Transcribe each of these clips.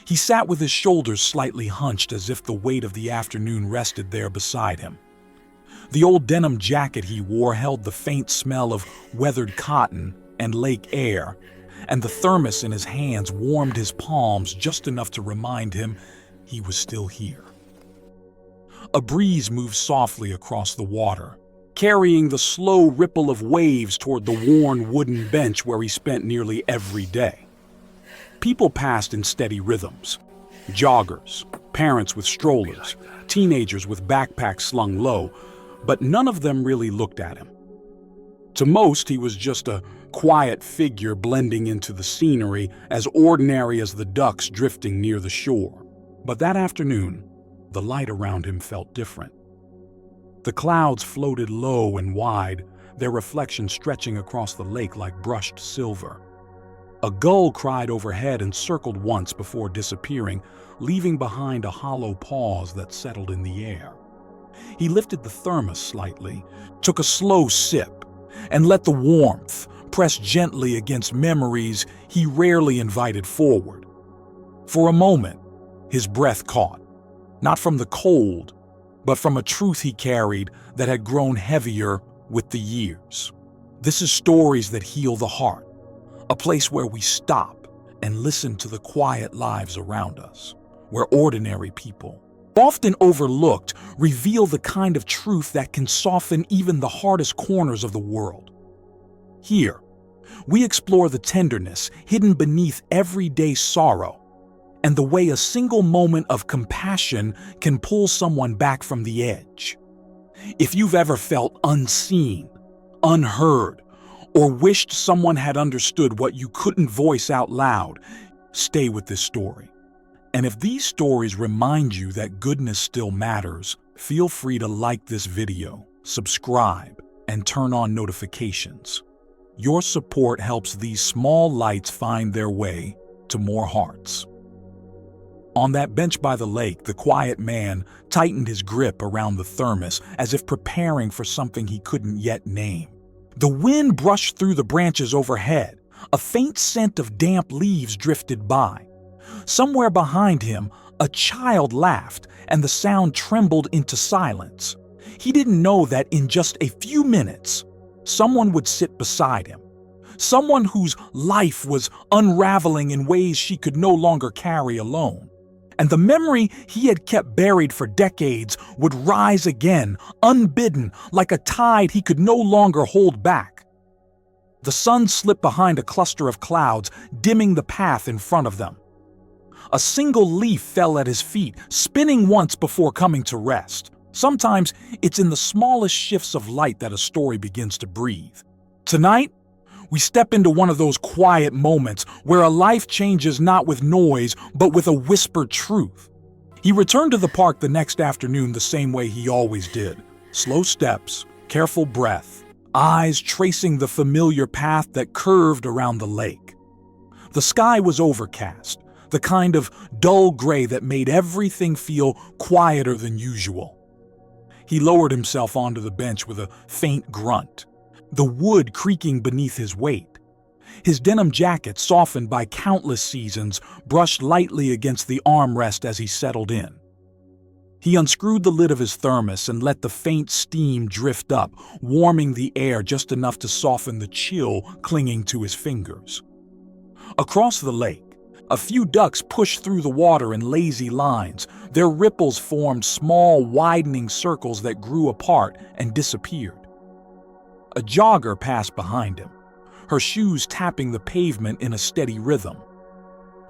He sat with his shoulders slightly hunched as if the weight of the afternoon rested there beside him. The old denim jacket he wore held the faint smell of weathered cotton and lake air, and the thermos in his hands warmed his palms just enough to remind him he was still here. A breeze moved softly across the water, carrying the slow ripple of waves toward the worn wooden bench where he spent nearly every day. People passed in steady rhythms. Joggers, parents with strollers, teenagers with backpacks slung low, but none of them really looked at him. To most, he was just a quiet figure blending into the scenery, as ordinary as the ducks drifting near the shore. But that afternoon, the light around him felt different. The clouds floated low and wide, their reflection stretching across the lake like brushed silver. A gull cried overhead and circled once before disappearing, leaving behind a hollow pause that settled in the air. He lifted the thermos slightly, took a slow sip, and let the warmth press gently against memories he rarely invited forward. For a moment, his breath caught, not from the cold, but from a truth he carried that had grown heavier with the years. This is Stories That Heal the Heart, a place where we stop and listen to the quiet lives around us, where ordinary people, often overlooked, reveal the kind of truth that can soften even the hardest corners of the world. Here, we explore the tenderness hidden beneath everyday sorrow, and the way a single moment of compassion can pull someone back from the edge. If you've ever felt unseen, unheard, or wished someone had understood what you couldn't voice out loud, stay with this story. And if these stories remind you that goodness still matters, feel free to like this video, subscribe, and turn on notifications. Your support helps these small lights find their way to more hearts. On that bench by the lake, the quiet man tightened his grip around the thermos as if preparing for something he couldn't yet name. The wind brushed through the branches overhead. A faint scent of damp leaves drifted by. Somewhere behind him, a child laughed, and the sound trembled into silence. He didn't know that in just a few minutes, someone would sit beside him. Someone whose life was unraveling in ways she could no longer carry alone. And the memory he had kept buried for decades would rise again, unbidden, like a tide he could no longer hold back. The sun slipped behind a cluster of clouds, dimming the path in front of them. A single leaf fell at his feet, spinning once before coming to rest. Sometimes it's in the smallest shifts of light that a story begins to breathe. Tonight, we step into one of those quiet moments where a life changes not with noise, but with a whispered truth. He returned to the park the next afternoon the same way he always did. Slow steps, careful breath, eyes tracing the familiar path that curved around the lake. The sky was overcast, the kind of dull gray that made everything feel quieter than usual. He lowered himself onto the bench with a faint grunt, the wood creaking beneath his weight. His denim jacket, softened by countless seasons, brushed lightly against the armrest as he settled in. He unscrewed the lid of his thermos and let the faint steam drift up, warming the air just enough to soften the chill clinging to his fingers. Across the lake, a few ducks pushed through the water in lazy lines. Their ripples formed small, widening circles that grew apart and disappeared. A jogger passed behind him, her shoes tapping the pavement in a steady rhythm.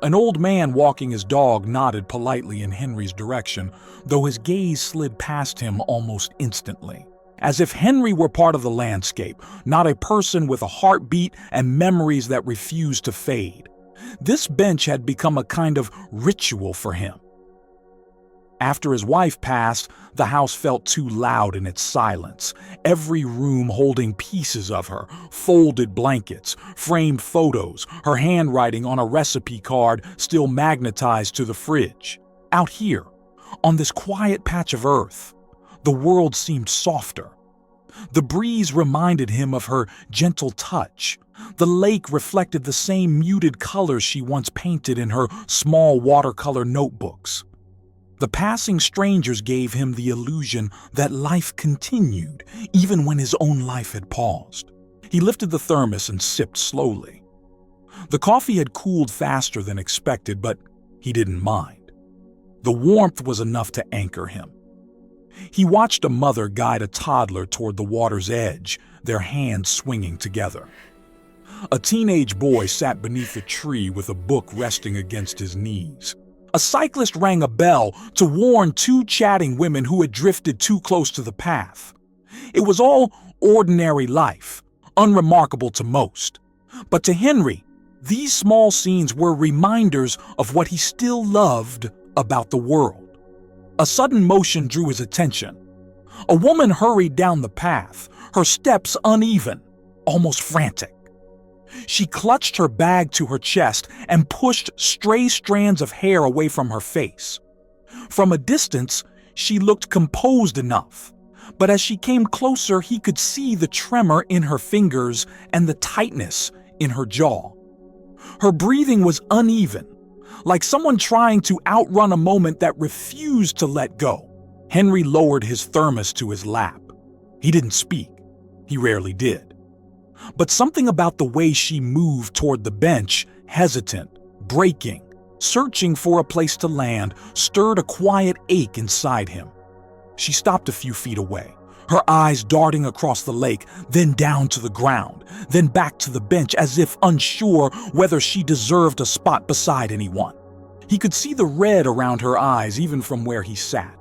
An old man walking his dog nodded politely in Henry's direction, though his gaze slid past him almost instantly, as if Henry were part of the landscape, not a person with a heartbeat and memories that refused to fade. This bench had become a kind of ritual for him. After his wife passed, the house felt too loud in its silence, every room holding pieces of her, folded blankets, framed photos, her handwriting on a recipe card still magnetized to the fridge. Out here, on this quiet patch of earth, the world seemed softer. The breeze reminded him of her gentle touch. The lake reflected the same muted colors she once painted in her small watercolor notebooks. The passing strangers gave him the illusion that life continued, even when his own life had paused. He lifted the thermos and sipped slowly. The coffee had cooled faster than expected, but he didn't mind. The warmth was enough to anchor him. He watched a mother guide a toddler toward the water's edge, their hands swinging together. A teenage boy sat beneath a tree with a book resting against his knees. A cyclist rang a bell to warn two chatting women who had drifted too close to the path. It was all ordinary life, unremarkable to most. But to Henry, these small scenes were reminders of what he still loved about the world. A sudden motion drew his attention. A woman hurried down the path, her steps uneven, almost frantic. She clutched her bag to her chest and pushed stray strands of hair away from her face. From a distance, she looked composed enough, but as she came closer, he could see the tremor in her fingers and the tightness in her jaw. Her breathing was uneven, like someone trying to outrun a moment that refused to let go. Henry lowered his thermos to his lap. He didn't speak. He rarely did. But something about the way she moved toward the bench, hesitant, braking, searching for a place to land, stirred a quiet ache inside him. She stopped a few feet away, her eyes darting across the lake, then down to the ground, then back to the bench as if unsure whether she deserved a spot beside anyone. He could see the red around her eyes even from where he sat.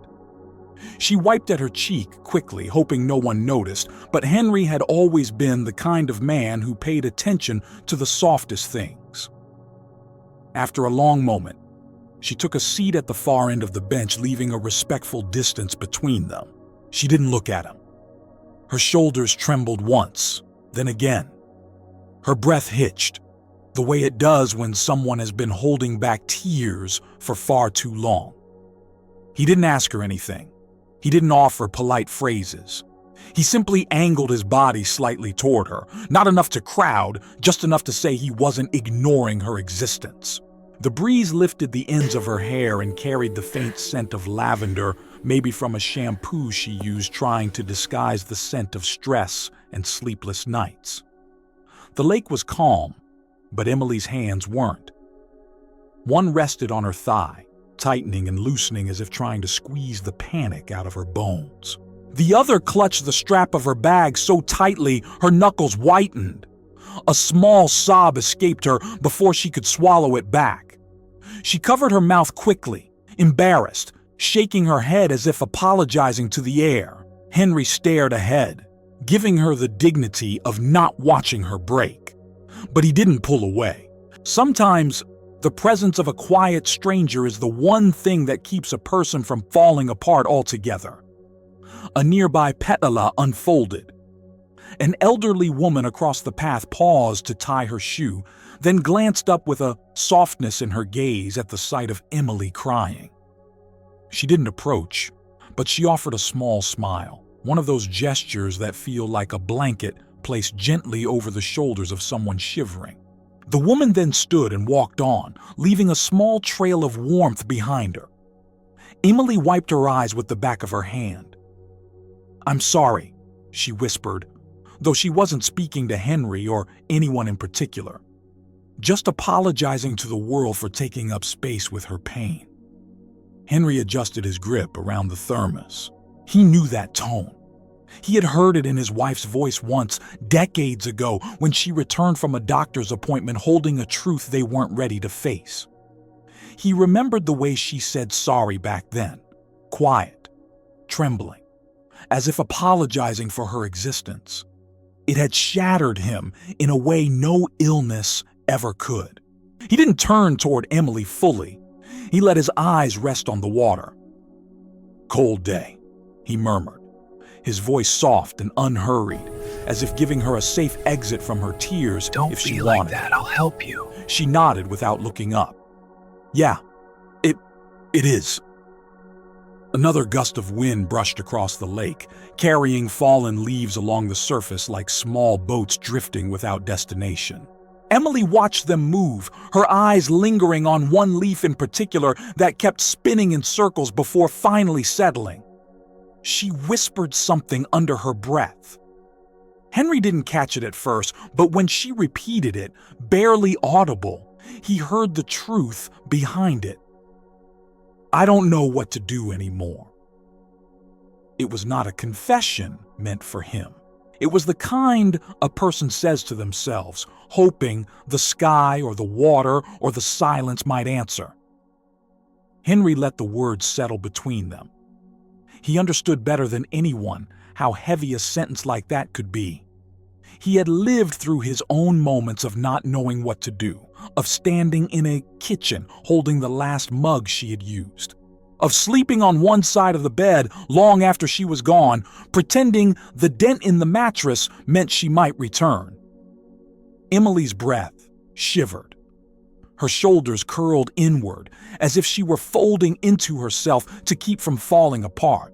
She wiped at her cheek quickly, hoping no one noticed, but Henry had always been the kind of man who paid attention to the softest things. After a long moment, she took a seat at the far end of the bench, leaving a respectful distance between them. She didn't look at him. Her shoulders trembled once, then again. Her breath hitched, the way it does when someone has been holding back tears for far too long. He didn't ask her anything. He didn't offer polite phrases. He simply angled his body slightly toward her, not enough to crowd, just enough to say he wasn't ignoring her existence. The breeze lifted the ends of her hair and carried the faint scent of lavender, maybe from a shampoo she used trying to disguise the scent of stress and sleepless nights. The lake was calm, but Emily's hands weren't. One rested on her thigh, tightening and loosening as if trying to squeeze the panic out of her bones. The other clutched the strap of her bag so tightly her knuckles whitened. A small sob escaped her before she could swallow it back. She covered her mouth quickly, embarrassed, shaking her head as if apologizing to the air. Henry stared ahead, giving her the dignity of not watching her break. But he didn't pull away. Sometimes, the presence of a quiet stranger is the one thing that keeps a person from falling apart altogether. A nearby petala unfolded. An elderly woman across the path paused to tie her shoe, then glanced up with a softness in her gaze at the sight of Emily crying. She didn't approach, but she offered a small smile, one of those gestures that feel like a blanket placed gently over the shoulders of someone shivering. The woman then stood and walked on, leaving a small trail of warmth behind her. Emily wiped her eyes with the back of her hand. "I'm sorry," she whispered, though she wasn't speaking to Henry or anyone in particular, just apologizing to the world for taking up space with her pain. Henry adjusted his grip around the thermos. He knew that tone. He had heard it in his wife's voice once, decades ago, when she returned from a doctor's appointment holding a truth they weren't ready to face. He remembered the way she said sorry back then, quiet, trembling, as if apologizing for her existence. It had shattered him in a way no illness ever could. He didn't turn toward Emily fully. He let his eyes rest on the water. "Cold day," he murmured, his voice soft and unhurried, as if giving her a safe exit from her tears if she wanted. Don't be like that, I'll help you. She nodded without looking up. "Yeah, it is." Another gust of wind brushed across the lake, carrying fallen leaves along the surface like small boats drifting without destination. Emily watched them move, her eyes lingering on one leaf in particular that kept spinning in circles before finally settling. She whispered something under her breath. Henry didn't catch it at first, but when she repeated it, barely audible, he heard the truth behind it. "I don't know what to do anymore." It was not a confession meant for him. It was the kind a person says to themselves, hoping the sky or the water or the silence might answer. Henry let the words settle between them. He understood better than anyone how heavy a sentence like that could be. He had lived through his own moments of not knowing what to do, of standing in a kitchen holding the last mug she had used, of sleeping on one side of the bed long after she was gone, pretending the dent in the mattress meant she might return. Emily's breath shivered. Her shoulders curled inward, as if she were folding into herself to keep from falling apart.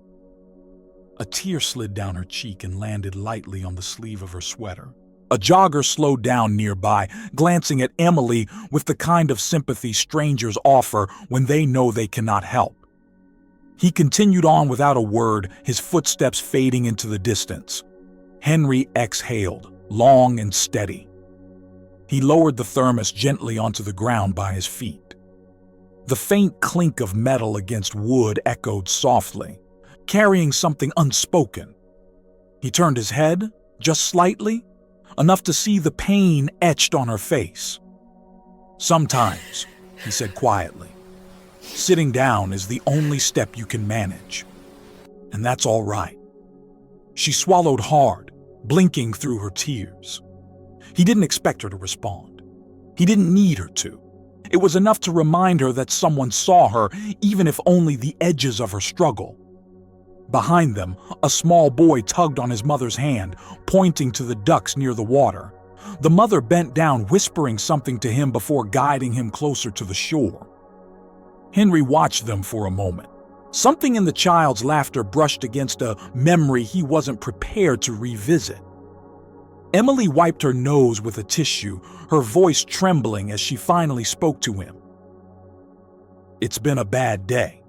A tear slid down her cheek and landed lightly on the sleeve of her sweater. A jogger slowed down nearby, glancing at Emily with the kind of sympathy strangers offer when they know they cannot help. He continued on without a word, his footsteps fading into the distance. Henry exhaled, long and steady. He lowered the thermos gently onto the ground by his feet. The faint clink of metal against wood echoed softly, carrying something unspoken. He turned his head, just slightly, enough to see the pain etched on her face. "Sometimes," he said quietly, "sitting down is the only step you can manage. And that's all right." She swallowed hard, blinking through her tears. He didn't expect her to respond. He didn't need her to. It was enough to remind her that someone saw her, even if only the edges of her struggle. Behind them, a small boy tugged on his mother's hand, pointing to the ducks near the water. The mother bent down, whispering something to him before guiding him closer to the shore. Henry watched them for a moment. Something in the child's laughter brushed against a memory he wasn't prepared to revisit. Emily wiped her nose with a tissue, her voice trembling as she finally spoke to him. "It's been a bad day."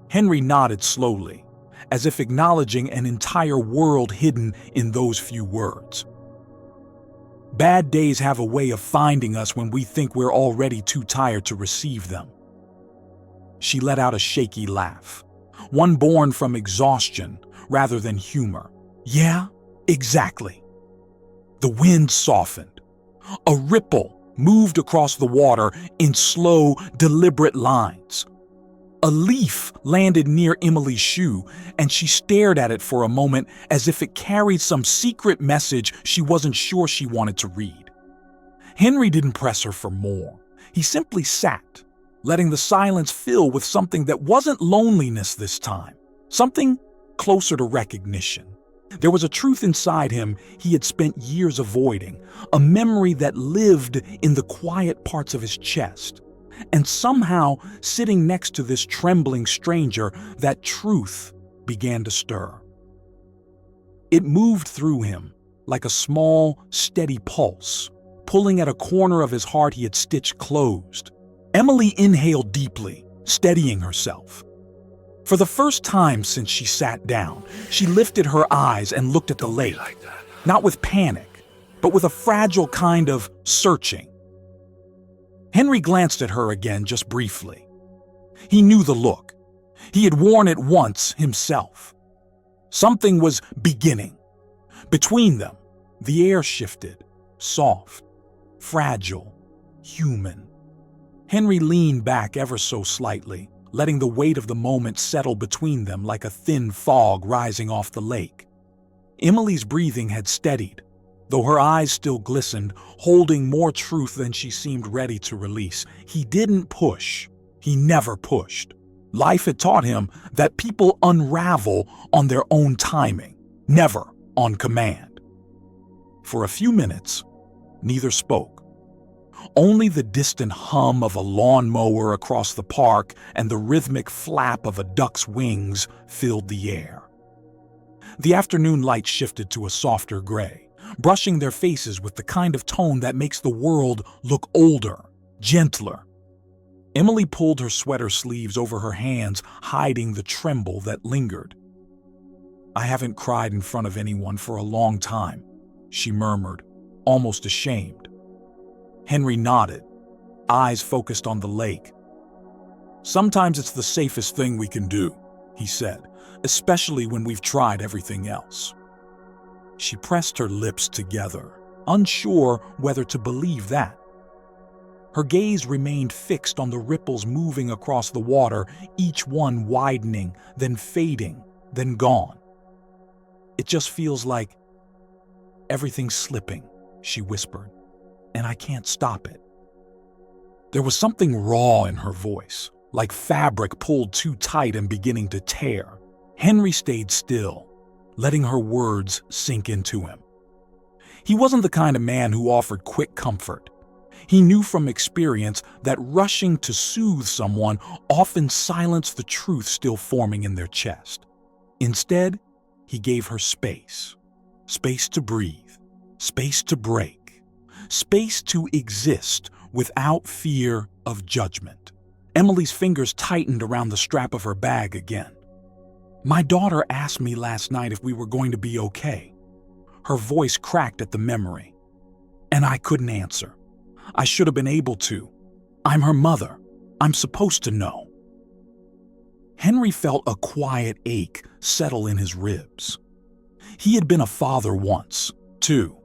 Henry nodded slowly, as if acknowledging an entire world hidden in those few words. Bad days have a way of finding us when we think we're already too tired to receive them. She let out a shaky laugh, one born from exhaustion rather than humor. "Yeah, exactly." The wind softened. A ripple moved across the water in slow, deliberate lines. A leaf landed near Emily's shoe, and she stared at it for a moment as if it carried some secret message she wasn't sure she wanted to read. Henry didn't press her for more. He simply sat, letting the silence fill with something that wasn't loneliness this time, something closer to recognition. There was a truth inside him he had spent years avoiding, a memory that lived in the quiet parts of his chest. And somehow, sitting next to this trembling stranger, that truth began to stir. It moved through him like a small, steady pulse, pulling at a corner of his heart he had stitched closed. Emily inhaled deeply, steadying herself. For the first time since she sat down, she lifted her eyes and looked at the lake, not with panic, but with a fragile kind of searching. Henry glanced at her again just briefly. He knew the look. He had worn it once himself. Something was beginning. Between them, the air shifted, soft, fragile, human. Henry leaned back ever so slightly, letting the weight of the moment settle between them like a thin fog rising off the lake. Emily's breathing had steadied, though her eyes still glistened, holding more truth than she seemed ready to release. He didn't push. He never pushed. Life had taught him that people unravel on their own timing, never on command. For a few minutes, neither spoke. Only the distant hum of a lawnmower across the park and the rhythmic flap of a duck's wings filled the air. The afternoon light shifted to a softer gray, brushing their faces with the kind of tone that makes the world look older, gentler. Emily pulled her sweater sleeves over her hands, hiding the tremble that lingered. "I haven't cried in front of anyone for a long time," she murmured, almost ashamed. Henry nodded, eyes focused on the lake. "Sometimes it's the safest thing we can do," he said, "especially when we've tried everything else." She pressed her lips together, unsure whether to believe that. Her gaze remained fixed on the ripples moving across the water, each one widening, then fading, then gone. "It just feels like everything's slipping," she whispered, "and I can't stop it." There was something raw in her voice, like fabric pulled too tight and beginning to tear. Henry stayed still, letting her words sink into him. He wasn't the kind of man who offered quick comfort. He knew from experience that rushing to soothe someone often silenced the truth still forming in their chest. Instead, he gave her space. Space to breathe, space to break, space to exist without fear of judgment. Emily's fingers tightened around the strap of her bag again. "My daughter asked me last night if we were going to be okay." Her voice cracked at the memory. "And I couldn't answer. I should have been able to. I'm her mother. I'm supposed to know." Henry felt a quiet ache settle in his ribs. He had been a father once, too.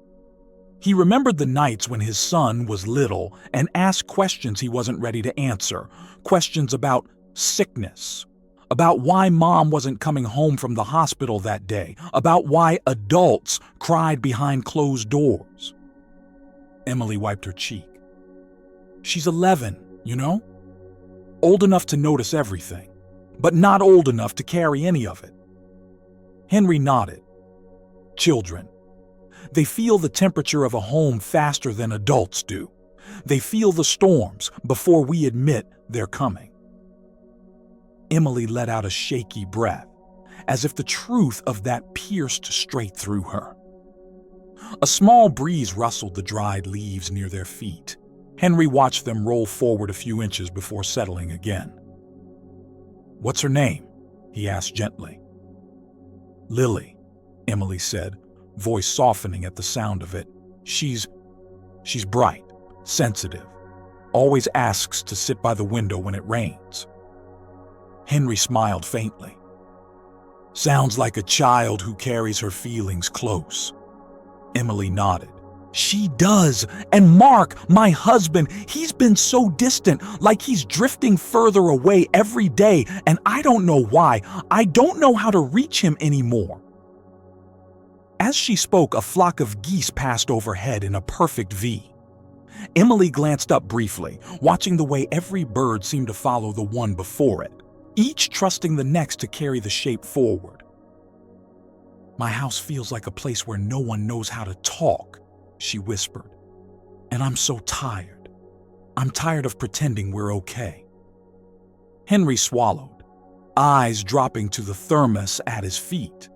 He remembered the nights when his son was little and asked questions he wasn't ready to answer, questions about sickness, about why mom wasn't coming home from the hospital that day, about why adults cried behind closed doors. Emily wiped her cheek. "She's 11, you know? Old enough to notice everything, but not old enough to carry any of it." Henry nodded. Children. They feel the temperature of a home faster than adults do. They feel the storms before we admit they're coming. Emily let out a shaky breath, as if the truth of that pierced straight through her. A small breeze rustled the dried leaves near their feet. Henry watched them roll forward a few inches before settling again. "What's her name?" he asked gently. "Lily," Emily said, voice softening at the sound of it. She's bright, sensitive, always asks to sit by the window when it rains." Henry smiled faintly. "Sounds like a child who carries her feelings close." Emily nodded. "She does. And Mark, my husband, he's been so distant, like he's drifting further away every day, and I don't know why. I don't know how to reach him anymore." As she spoke, a flock of geese passed overhead in a perfect V. Emily glanced up briefly, watching the way every bird seemed to follow the one before it, each trusting the next to carry the shape forward. "My house feels like a place where no one knows how to talk," she whispered. "And I'm so tired. I'm tired of pretending we're okay." Henry swallowed, eyes dropping to the thermos at his feet.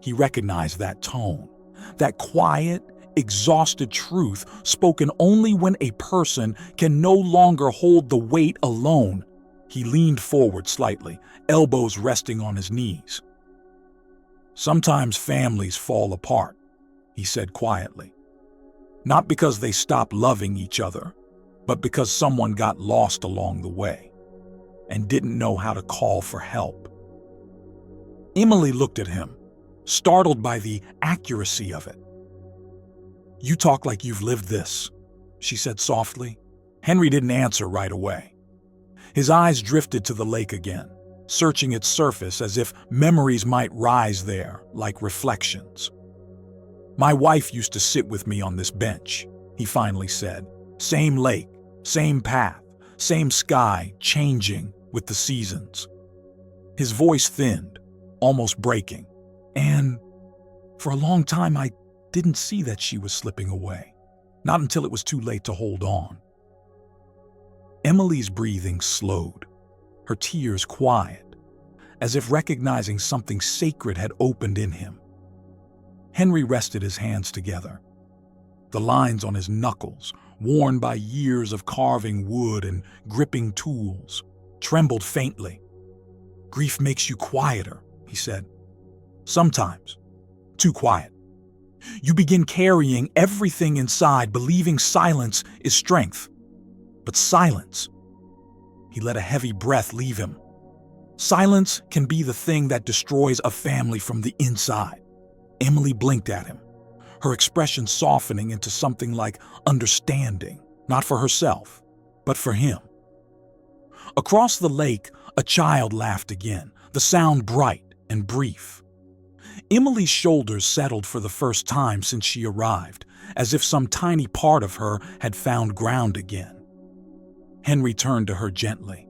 He recognized that tone, that quiet, exhausted truth spoken only when a person can no longer hold the weight alone. He leaned forward slightly, elbows resting on his knees. "Sometimes families fall apart," he said quietly. "Not because they stopped loving each other, but because someone got lost along the way and didn't know how to call for help." Emily looked at him, startled by the accuracy of it. "You talk like you've lived this," she said softly. Henry didn't answer right away. His eyes drifted to the lake again, searching its surface as if memories might rise there like reflections. "My wife used to sit with me on this bench," he finally said. "Same lake, same path, same sky changing with the seasons." His voice thinned, almost breaking. "And for a long time I didn't see that she was slipping away." not until it was too late to hold on. Emily's breathing slowed, her tears quiet, as if recognizing something sacred had opened in him. Henry rested his hands together. The lines on his knuckles, worn by years of carving wood and gripping tools, trembled faintly. "Grief makes you quieter," he said. "Sometimes. Too quiet. You begin carrying everything inside, believing silence is strength. But silence," he let a heavy breath leave him, "silence can be the thing that destroys a family from the inside." Emily blinked at him, her expression softening into something like understanding, not for herself, but for him. Across the lake, a child laughed again, the sound bright and brief. Emily's shoulders settled for the first time since she arrived, as if some tiny part of her had found ground again. Henry turned to her gently.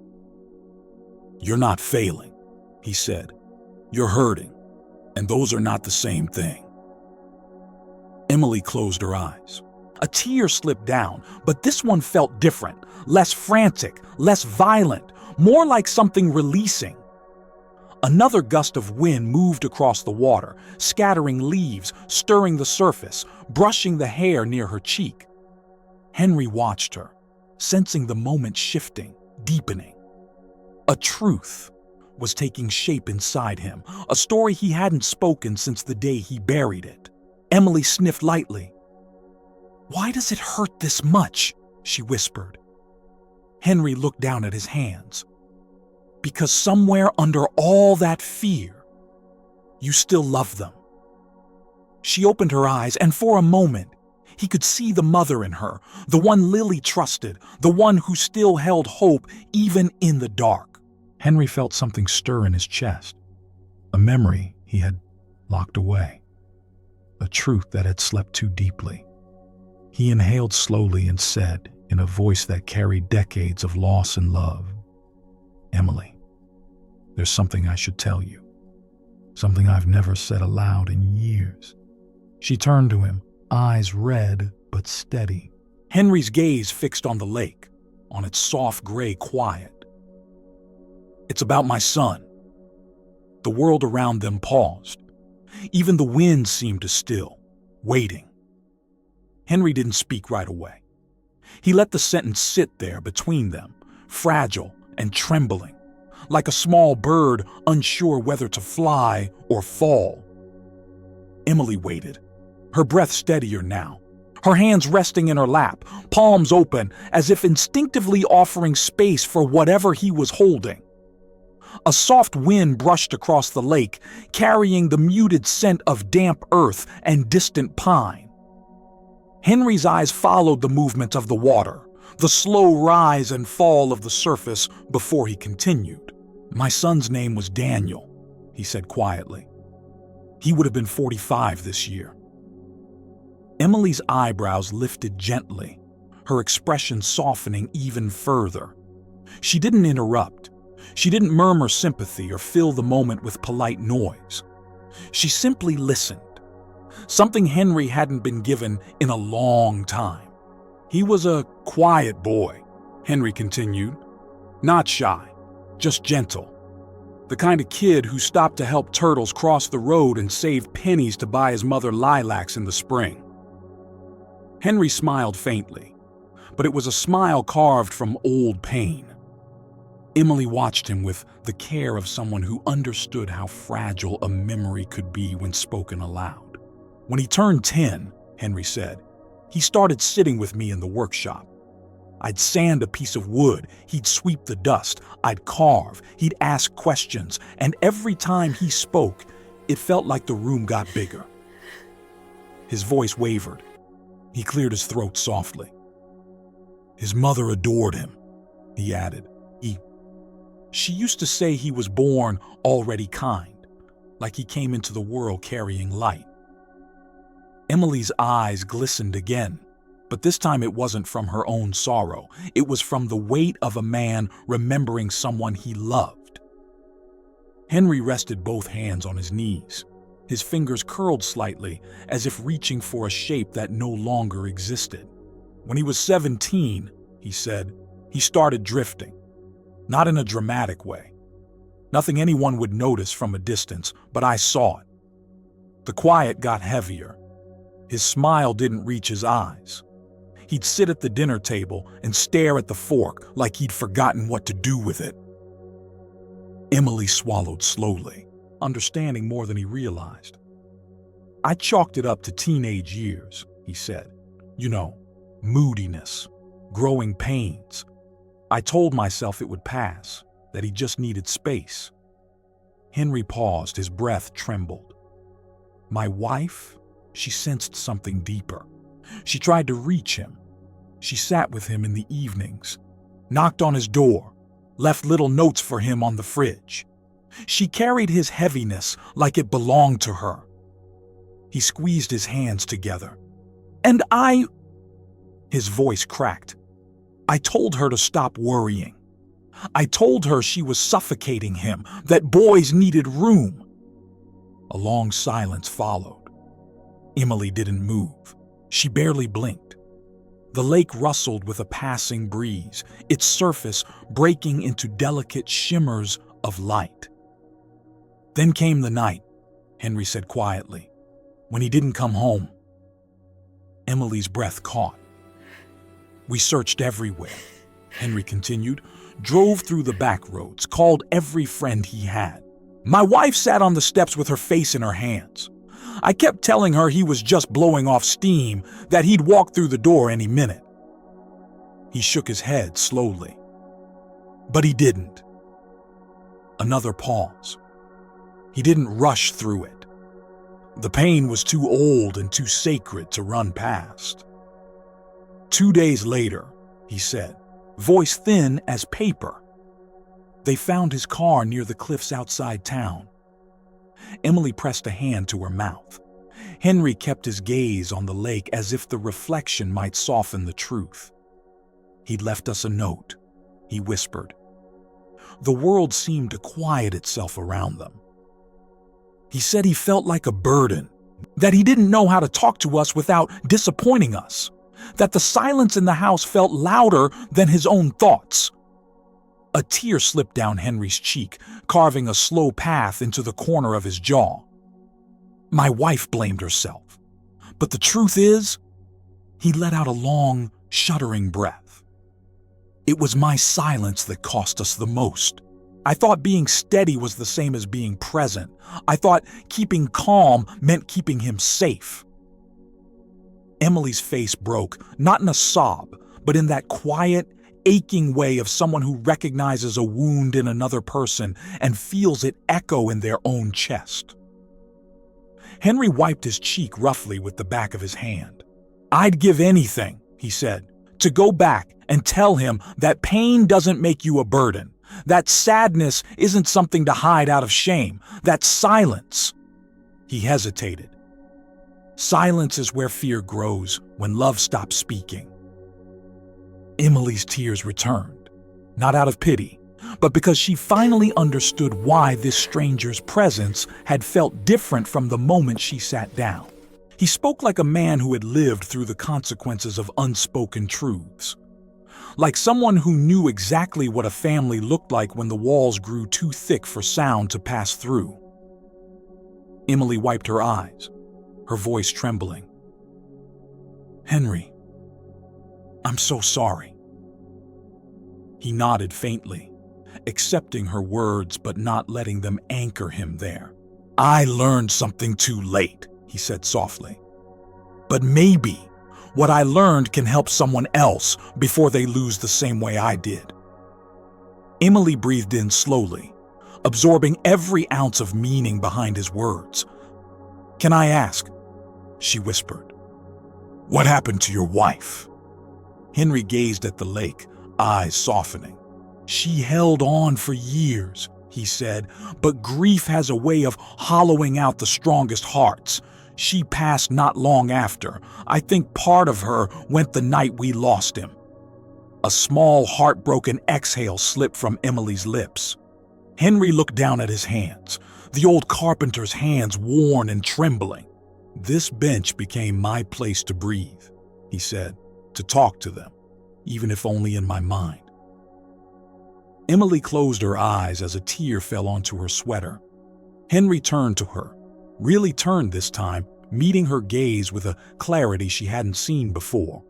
"You're not failing," he said. "You're hurting, and those are not the same thing." Emily closed her eyes. A tear slipped down, but this one felt different, less frantic, less violent, more like something releasing. Another gust of wind moved across the water, scattering leaves, stirring the surface, brushing the hair near her cheek. Henry watched her, sensing the moment shifting, deepening. A truth was taking shape inside him, a story he hadn't spoken since the day he buried it. Emily sniffed lightly. "Why does it hurt this much?" she whispered. Henry looked down at his hands. "Because somewhere under all that fear, you still love them." She opened her eyes, and for a moment, he could see the mother in her, the one Lily trusted, the one who still held hope even in the dark. Henry felt something stir in his chest, a memory he had locked away, a truth that had slept too deeply. He inhaled slowly and said, in a voice that carried decades of loss and love, "Emily, there's something I should tell you, something I've never said aloud in years." She turned to him, eyes red but steady. Henry's gaze fixed on the lake, on its soft gray quiet. "It's about my son." The world around them paused. Even the wind seemed to still, waiting. Henry didn't speak right away. He let the sentence sit there between them, fragile and trembling, like a small bird unsure whether to fly or fall. Emily waited, her breath steadier now, her hands resting in her lap, palms open, as if instinctively offering space for whatever he was holding. A soft wind brushed across the lake, carrying the muted scent of damp earth and distant pine. Henry's eyes followed the movement of the water, the slow rise and fall of the surface before he continued. "My son's name was Daniel," he said quietly. "He would have been 45 this year." Emily's eyebrows lifted gently, her expression softening even further. She didn't interrupt. She didn't murmur sympathy or fill the moment with polite noise. She simply listened, something Henry hadn't been given in a long time. "He was a quiet boy," Henry continued. "Not shy, just gentle. The kind of kid who stopped to help turtles cross the road and saved pennies to buy his mother lilacs in the spring." Henry smiled faintly, but it was a smile carved from old pain. Emily watched him with the care of someone who understood how fragile a memory could be when spoken aloud. "When he turned 10, Henry said, he started sitting with me in the workshop. I'd sand a piece of wood, he'd sweep the dust, I'd carve, he'd ask questions, and every time he spoke, it felt like the room got bigger." His voice wavered. He cleared his throat softly. "His mother adored him," he added. She used to say he was born already kind, like he came into the world carrying light." Emily's eyes glistened again, but this time it wasn't from her own sorrow. It was from the weight of a man remembering someone he loved. Henry rested both hands on his knees, his fingers curled slightly, as if reaching for a shape that no longer existed. When he was 17, he said, he started drifting. Not in a dramatic way. Nothing anyone would notice from a distance, but I saw it. The quiet got heavier. His smile didn't reach his eyes. He'd sit at the dinner table and stare at the fork like he'd forgotten what to do with it. Emily swallowed slowly, understanding more than he realized. I chalked it up to teenage years, he said. You know, moodiness, growing pains. I told myself it would pass, that he just needed space. Henry paused, his breath trembled. My wife, she sensed something deeper. She tried to reach him. She sat with him in the evenings, knocked on his door, left little notes for him on the fridge. She carried his heaviness like it belonged to her. He squeezed his hands together. And his voice cracked. I told her to stop worrying. I told her she was suffocating him, that boys needed room. A long silence followed. Emily didn't move. She barely blinked. The lake rustled with a passing breeze, its surface breaking into delicate shimmers of light. Then came the night, Henry said quietly, when he didn't come home. Emily's breath caught. We searched everywhere, Henry continued, drove through the back roads, called every friend he had. My wife sat on the steps with her face in her hands. I kept telling her he was just blowing off steam, that he'd walk through the door any minute. He shook his head slowly. But he didn't. Another pause. He didn't rush through it. The pain was too old and too sacred to run past. 2 days later, he said, voice thin as paper. They found his car near the cliffs outside town. Emily pressed a hand to her mouth. Henry kept his gaze on the lake as if the reflection might soften the truth. He'd left us a note, he whispered. The world seemed to quiet itself around them. He said he felt like a burden, that he didn't know how to talk to us without disappointing us, that the silence in the house felt louder than his own thoughts. A tear slipped down Henry's cheek, carving a slow path into the corner of his jaw. My wife blamed herself. But the truth is, he let out a long, shuddering breath. It was my silence that cost us the most. I thought being steady was the same as being present. I thought keeping calm meant keeping him safe. Emily's face broke, not in a sob, but in that quiet, aching way of someone who recognizes a wound in another person and feels it echo in their own chest. Henry wiped his cheek roughly with the back of his hand. I'd give anything, he said, to go back and tell him that pain doesn't make you a burden, that sadness isn't something to hide out of shame, that silence. He hesitated. Silence is where fear grows when love stops speaking. Emily's tears returned, not out of pity, but because she finally understood why this stranger's presence had felt different from the moment she sat down. He spoke like a man who had lived through the consequences of unspoken truths, like someone who knew exactly what a family looked like when the walls grew too thick for sound to pass through. Emily wiped her eyes, her voice trembling. Henry, I'm so sorry. He nodded faintly, accepting her words but not letting them anchor him there. I learned something too late, he said softly. But maybe what I learned can help someone else before they lose the same way I did. Emily breathed in slowly, absorbing every ounce of meaning behind his words. Can I ask? She whispered. What happened to your wife? Henry gazed at the lake, eyes softening. She held on for years, he said, but grief has a way of hollowing out the strongest hearts. She passed not long after. I think part of her went the night we lost him. A small, heartbroken exhale slipped from Emily's lips. Henry looked down at his hands, the old carpenter's hands worn and trembling. This bench became my place to breathe, he said. to talk to them, even if only in my mind. Emily closed her eyes as a tear fell onto her sweater. Henry turned to her, really turned this time, meeting her gaze with a clarity she hadn't seen before.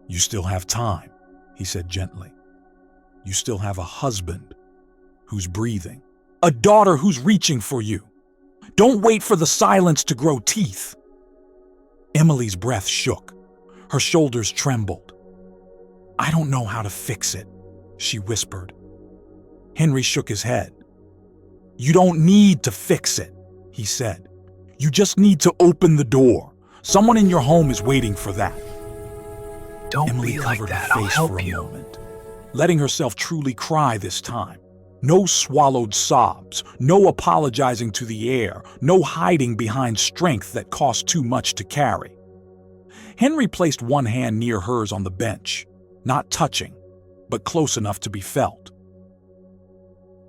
"You still have time," he said gently. "You still have a husband who's breathing, a daughter who's reaching for you. Don't wait for the silence to grow teeth." Emily's breath shook. Her shoulders trembled. "I don't know how to fix it," she whispered. Henry shook his head. "You don't need to fix it," he said. "You just need to open the door. Someone in your home is waiting for that." Don't Emily be like covered that. her I'll face help for a you. moment, letting herself truly cry this time. No swallowed sobs, no apologizing to the air, no hiding behind strength that cost too much to carry. Henry placed one hand near hers on the bench, not touching, but close enough to be felt.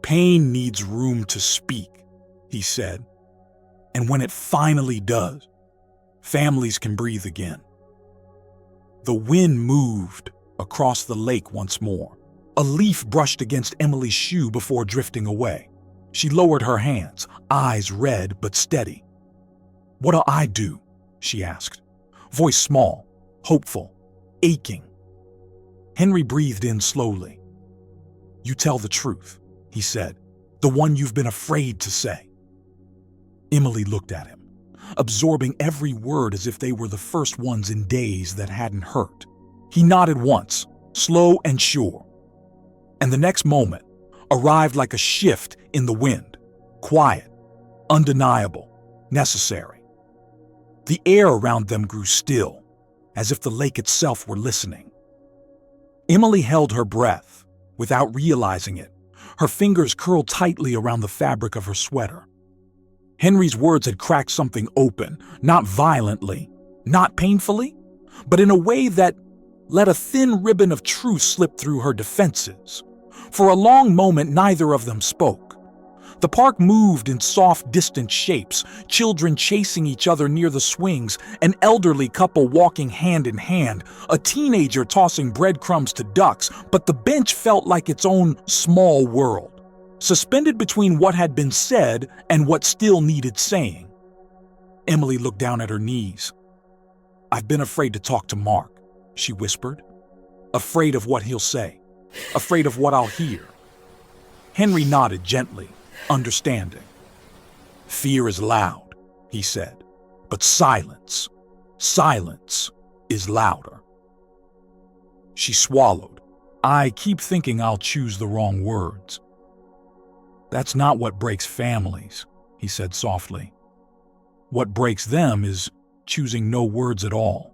"Pain needs room to speak," he said. "And when it finally does, families can breathe again." The wind moved across the lake once more. A leaf brushed against Emily's shoe before drifting away. She lowered her hands, eyes red but steady. "What'll I do?" she asked, voice small, hopeful, aching. Henry breathed in slowly. "You tell the truth," he said, "the one you've been afraid to say." Emily looked at him, absorbing every word as if they were the first ones in days that hadn't hurt. He nodded once, slow and sure. And the next moment arrived like a shift in the wind, quiet, undeniable, necessary. The air around them grew still, as if the lake itself were listening. Emily held her breath, without realizing it, her fingers curled tightly around the fabric of her sweater. Henry's words had cracked something open, not violently, not painfully, but in a way that let a thin ribbon of truth slip through her defenses. For a long moment, neither of them spoke. The park moved in soft, distant shapes, children chasing each other near the swings, an elderly couple walking hand in hand, a teenager tossing breadcrumbs to ducks, but the bench felt like its own small world, suspended between what had been said and what still needed saying. Emily looked down at her knees. "I've been afraid to talk to Mark," she whispered. "Afraid of what he'll say. Afraid of what I'll hear." Henry nodded gently, understanding. "Fear is loud," he said, "but silence is louder." She swallowed. "I keep thinking I'll choose the wrong words." "That's not what breaks families," he said softly. "What breaks them is choosing no words at all."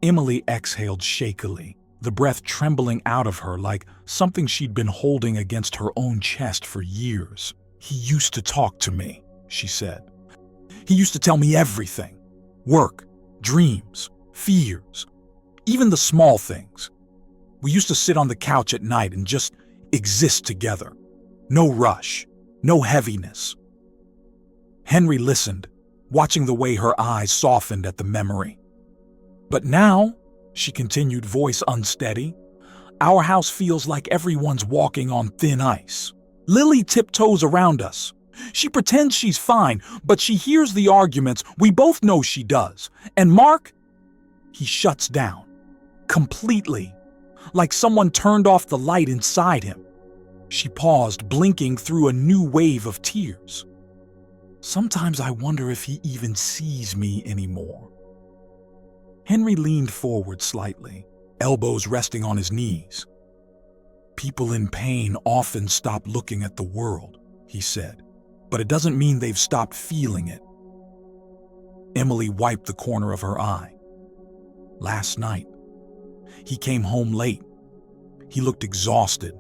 Emily exhaled shakily, the breath trembling out of her like something she'd been holding against her own chest for years. "He used to talk to me," she said. "He used to tell me everything. Work, dreams, fears, even the small things. We used to sit on the couch at night and just exist together. No rush, no heaviness." Henry listened, watching the way her eyes softened at the memory. "But now," she continued, voice unsteady, "our house feels like everyone's walking on thin ice. Lily tiptoes around us. She pretends she's fine, but she hears the arguments. We both know she does. And Mark, he shuts down. Completely. Like someone turned off the light inside him." She paused, blinking through a new wave of tears. "Sometimes I wonder if he even sees me anymore." Henry leaned forward slightly, elbows resting on his knees. "People in pain often stop looking at the world," he said, "but it doesn't mean they've stopped feeling it." Emily wiped the corner of her eye. "Last night, he came home late. He looked exhausted,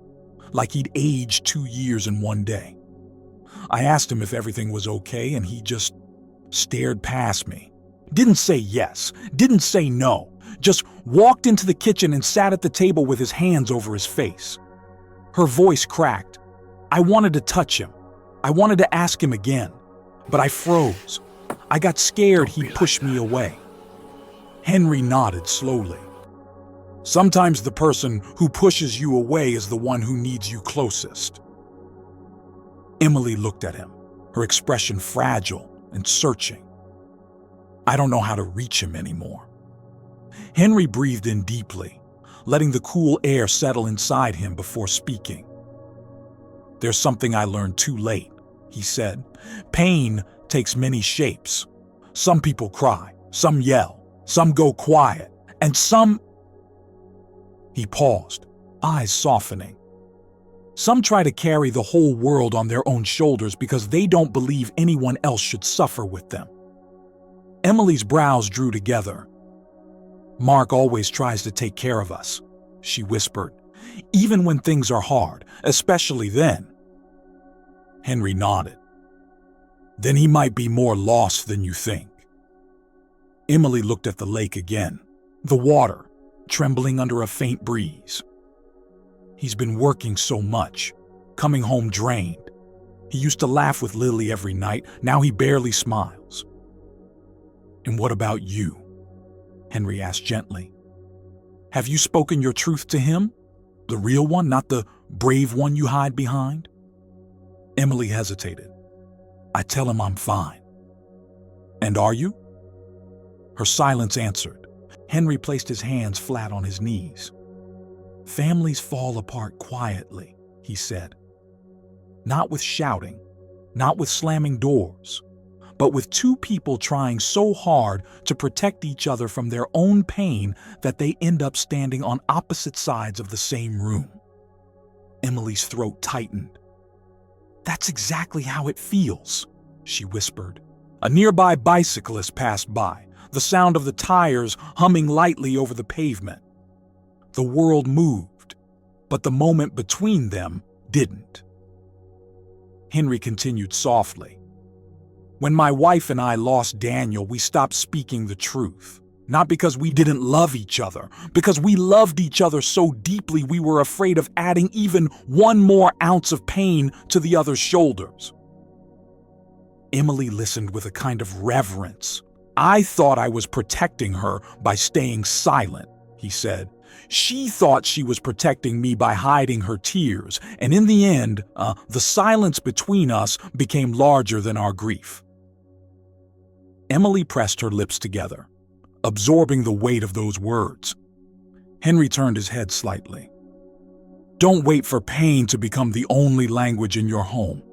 like he'd aged 2 years in one day. I asked him if everything was okay, and he just stared past me. Didn't say yes, didn't say no, just walked into the kitchen and sat at the table with his hands over his face." Her voice cracked. "I wanted to touch him. I wanted to ask him again, but I froze. I got scared he'd push me away." Henry nodded slowly. Sometimes the person who pushes you away is the one who needs you closest. Emily looked at him, her expression fragile and searching. I don't know how to reach him anymore. Henry breathed in deeply, letting the cool air settle inside him before speaking. There's something I learned too late, he said. Pain takes many shapes. Some people cry, some yell, some go quiet, and some... He paused, eyes softening. Some try to carry the whole world on their own shoulders because they don't believe anyone else should suffer with them. Emily's brows drew together. Mark always tries to take care of us, she whispered, even when things are hard, especially then. Henry nodded. Then he might be more lost than you think. Emily looked at the lake again, the water, trembling under a faint breeze. He's been working so much, coming home drained. He used to laugh with Lily every night, now he barely smiles. And what about you? Henry asked gently. Have you spoken your truth to him? The real one, not the brave one you hide behind? Emily hesitated. I tell him I'm fine. And are you? Her silence answered. Henry placed his hands flat on his knees. Families fall apart quietly, he said. Not with shouting, not with slamming doors, but with two people trying so hard to protect each other from their own pain that they end up standing on opposite sides of the same room. Emily's throat tightened. That's exactly how it feels, she whispered. A nearby bicyclist passed by, the sound of the tires humming lightly over the pavement. The world moved, but the moment between them didn't. Henry continued softly. When my wife and I lost Daniel, we stopped speaking the truth. Not because we didn't love each other, because we loved each other so deeply we were afraid of adding even one more ounce of pain to the other's shoulders. Emily listened with a kind of reverence. I thought I was protecting her by staying silent, he said. She thought she was protecting me by hiding her tears, and in the end, the silence between us became larger than our grief. Emily pressed her lips together, absorbing the weight of those words. Henry turned his head slightly. Don't wait for pain to become the only language in your home.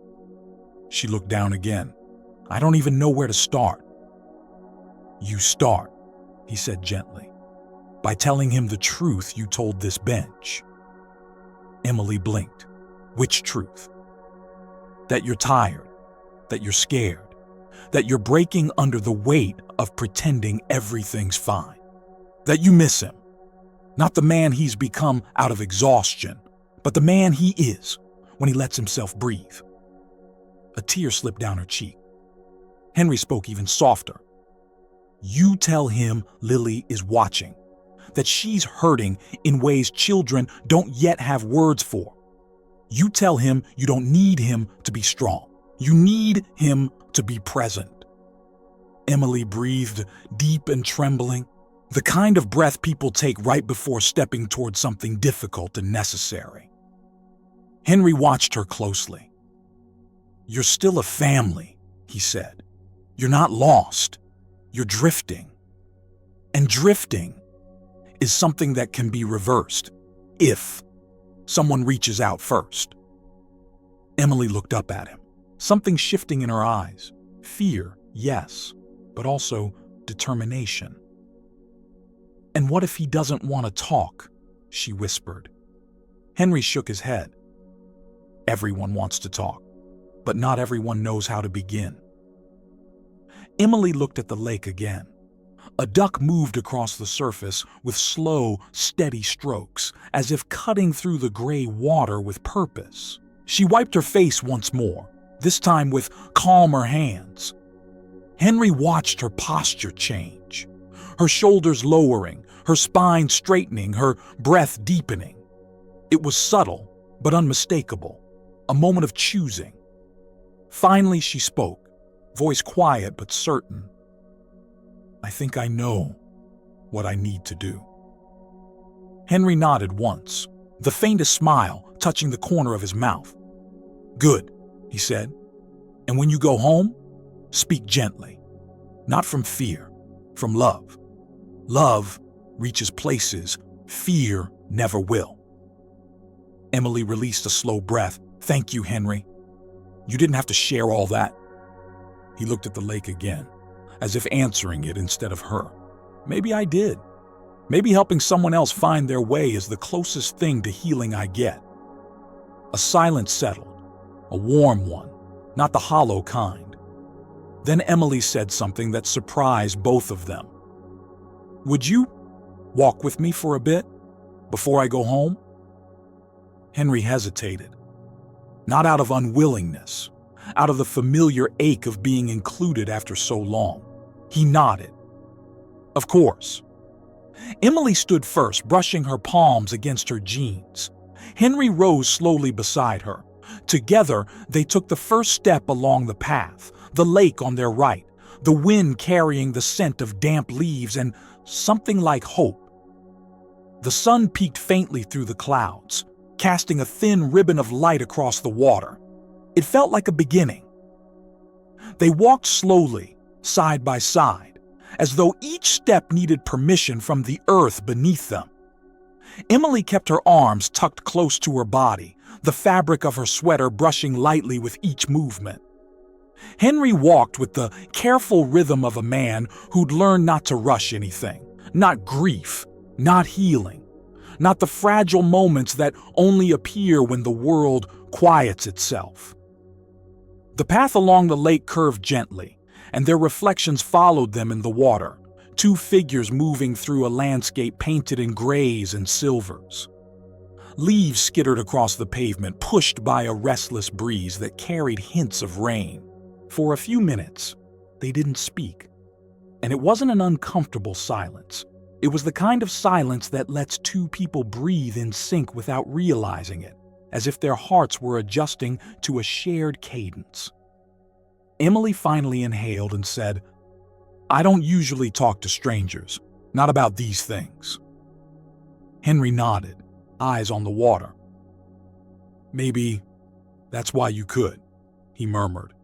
She looked down again. I don't even know where to start. You start, he said gently, by telling him the truth you told this bench. Emily blinked. Which truth? That you're tired, that you're scared, that you're breaking under the weight of pretending everything's fine, that you miss him, not the man he's become out of exhaustion, but the man he is when he lets himself breathe. A tear slipped down her cheek. Henry spoke even softer. You tell him Lily is watching, that she's hurting in ways children don't yet have words for. You tell him you don't need him to be strong. You need him to be present. Emily breathed, deep and trembling, the kind of breath people take right before stepping towards something difficult and necessary. Henry watched her closely. You're still a family, he said. You're not lost. You're drifting. And drifting is something that can be reversed if someone reaches out first. Emily looked up at him, something shifting in her eyes. Fear, yes, but also determination. And what if he doesn't want to talk? She whispered. Henry shook his head. Everyone wants to talk, but not everyone knows how to begin. Emily looked at the lake again. A duck moved across the surface with slow, steady strokes, as if cutting through the gray water with purpose. She wiped her face once more, this time with calmer hands. Henry watched her posture change, her shoulders lowering, her spine straightening, her breath deepening. It was subtle, but unmistakable, a moment of choosing. Finally she spoke, voice quiet but certain. I think I know. what I need to do." Henry nodded once, the faintest smile touching the corner of his mouth. "Good," he said. "And when you go home, speak gently. Not from fear, from love. Love reaches places fear never will." Emily released a slow breath. "Thank you, Henry. You didn't have to share all that." He looked at the lake again, as if answering it instead of her. "Maybe I did. Maybe helping someone else find their way is the closest thing to healing I get." A silence settled, a warm one, not the hollow kind. Then Emily said something that surprised both of them. "Would you walk with me for a bit, before I go home?" Henry hesitated, not out of unwillingness, out of the familiar ache of being included after so long. He nodded. "Of course." Emily stood first, brushing her palms against her jeans. Henry rose slowly beside her. Together, they took the first step along the path, the lake on their right, the wind carrying the scent of damp leaves and something like hope. The sun peeked faintly through the clouds, casting a thin ribbon of light across the water. It felt like a beginning. They walked slowly, side by side, as though each step needed permission from the earth beneath them. Emily kept her arms tucked close to her body, the fabric of her sweater brushing lightly with each movement. Henry walked with the careful rhythm of a man who'd learned not to rush anything, not grief, not healing, not the fragile moments that only appear when the world quiets itself. The path along the lake curved gently, and their reflections followed them in the water, two figures moving through a landscape painted in grays and silvers. Leaves skittered across the pavement, pushed by a restless breeze that carried hints of rain. For a few minutes, they didn't speak. And it wasn't an uncomfortable silence. It was the kind of silence that lets two people breathe in sync without realizing it, as if their hearts were adjusting to a shared cadence. Emily finally inhaled and said, "I don't usually talk to strangers, not about these things." Henry nodded, eyes on the water. "Maybe that's why you could," he murmured.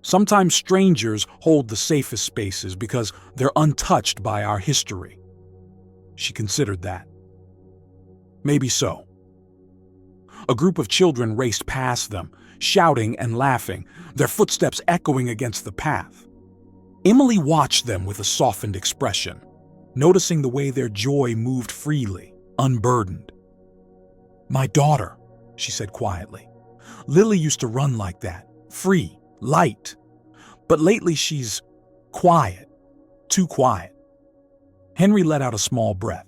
"Sometimes strangers hold the safest spaces because they're untouched by our history." She considered that. Maybe so. A group of children raced past them, shouting and laughing, their footsteps echoing against the path. Emily watched them with a softened expression, noticing the way their joy moved freely, unburdened. "My daughter," she said quietly. "Lily used to run like that, free, light. But lately she's quiet, too quiet." Henry let out a small breath.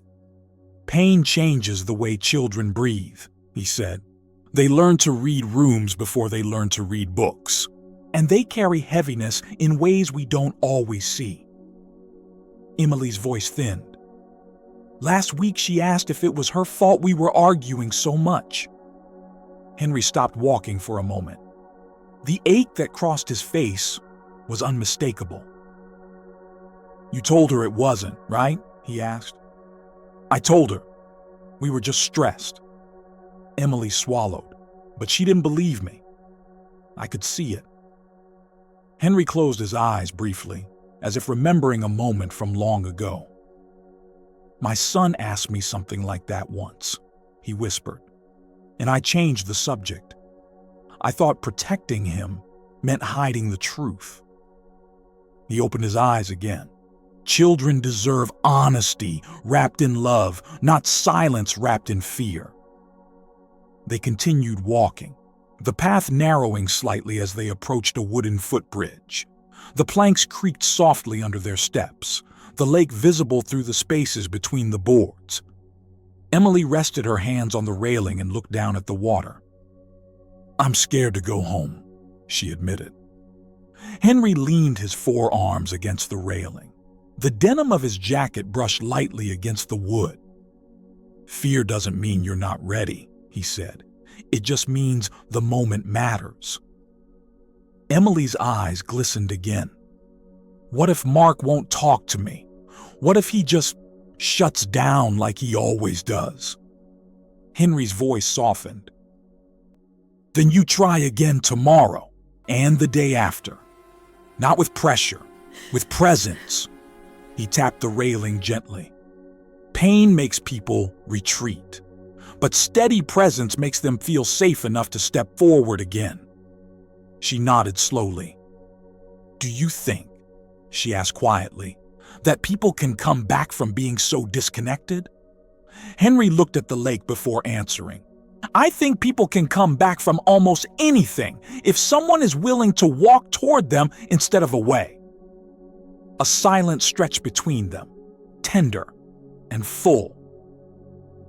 "Pain changes the way children breathe," he said. "They learn to read rooms before they learn to read books. And they carry heaviness in ways we don't always see." Emily's voice thinned. "Last week she asked if it was her fault we were arguing so much." Henry stopped walking for a moment. The ache that crossed his face was unmistakable. "You told her it wasn't, right?" he asked. "I told her. We were just stressed." Emily swallowed, but she didn't believe me. I could see it. Henry closed his eyes briefly, as if remembering a moment from long ago. "My son asked me something like that once," he whispered, "and I changed the subject. I thought protecting him meant hiding the truth." He opened his eyes again. Children deserve honesty wrapped in love, not silence wrapped in fear. They continued walking, the path narrowing slightly as they approached a wooden footbridge. The planks creaked softly under their steps, the lake visible through the spaces between the boards. Emily rested her hands on the railing and looked down at the water. "I'm scared to go home," she admitted. Henry leaned his forearms against the railing. The denim of his jacket brushed lightly against the wood. "Fear doesn't mean you're not ready," he said. "It just means the moment matters." Emily's eyes glistened again. "What if Mark won't talk to me? What if he just shuts down like he always does. Henry's voice softened. Then you try again tomorrow and the day after. Not with pressure, with presence. He tapped the railing gently. Pain makes people retreat, but steady presence makes them feel safe enough to step forward again. She nodded slowly. Do you think, she asked quietly, that people can come back from being so disconnected? Henry looked at the lake before answering. I think people can come back from almost anything if someone is willing to walk toward them instead of away. A silence stretched between them, tender and full.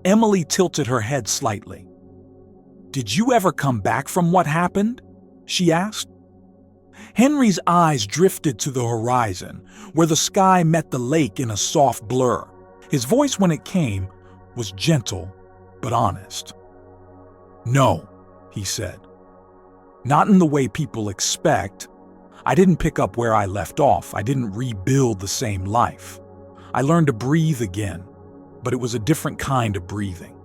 Emily tilted her head slightly. Did you ever come back from what happened? She asked. Henry's eyes drifted to the horizon, where the sky met the lake in a soft blur. His voice, when it came, was gentle but honest. No, he said. Not in the way people expect. I didn't pick up where I left off. I didn't rebuild the same life. I learned to breathe again, but it was a different kind of breathing.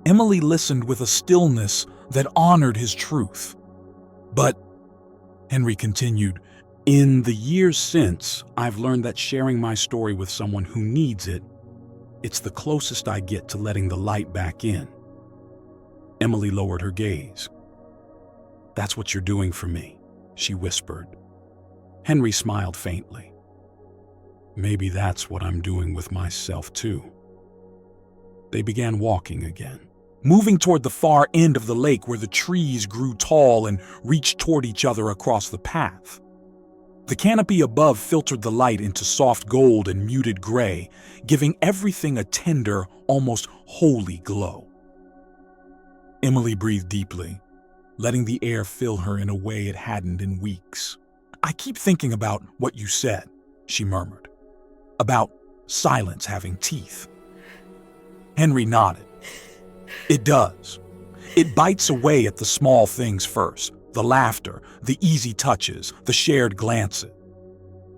Emily listened with a stillness that honored his truth. But, Henry continued, in the years since, I've learned that sharing my story with someone who needs it, it's the closest I get to letting the light back in. Emily lowered her gaze. That's what you're doing for me, she whispered. Henry smiled faintly. Maybe that's what I'm doing with myself too. They began walking again, moving toward the far end of the lake where the trees grew tall and reached toward each other across the path. The canopy above filtered the light into soft gold and muted gray, giving everything a tender, almost holy glow. Emily breathed deeply, letting the air fill her in a way it hadn't in weeks. I keep thinking about what you said, she murmured. About silence having teeth. Henry nodded. It does. It bites away at the small things first, the laughter, the easy touches, the shared glances.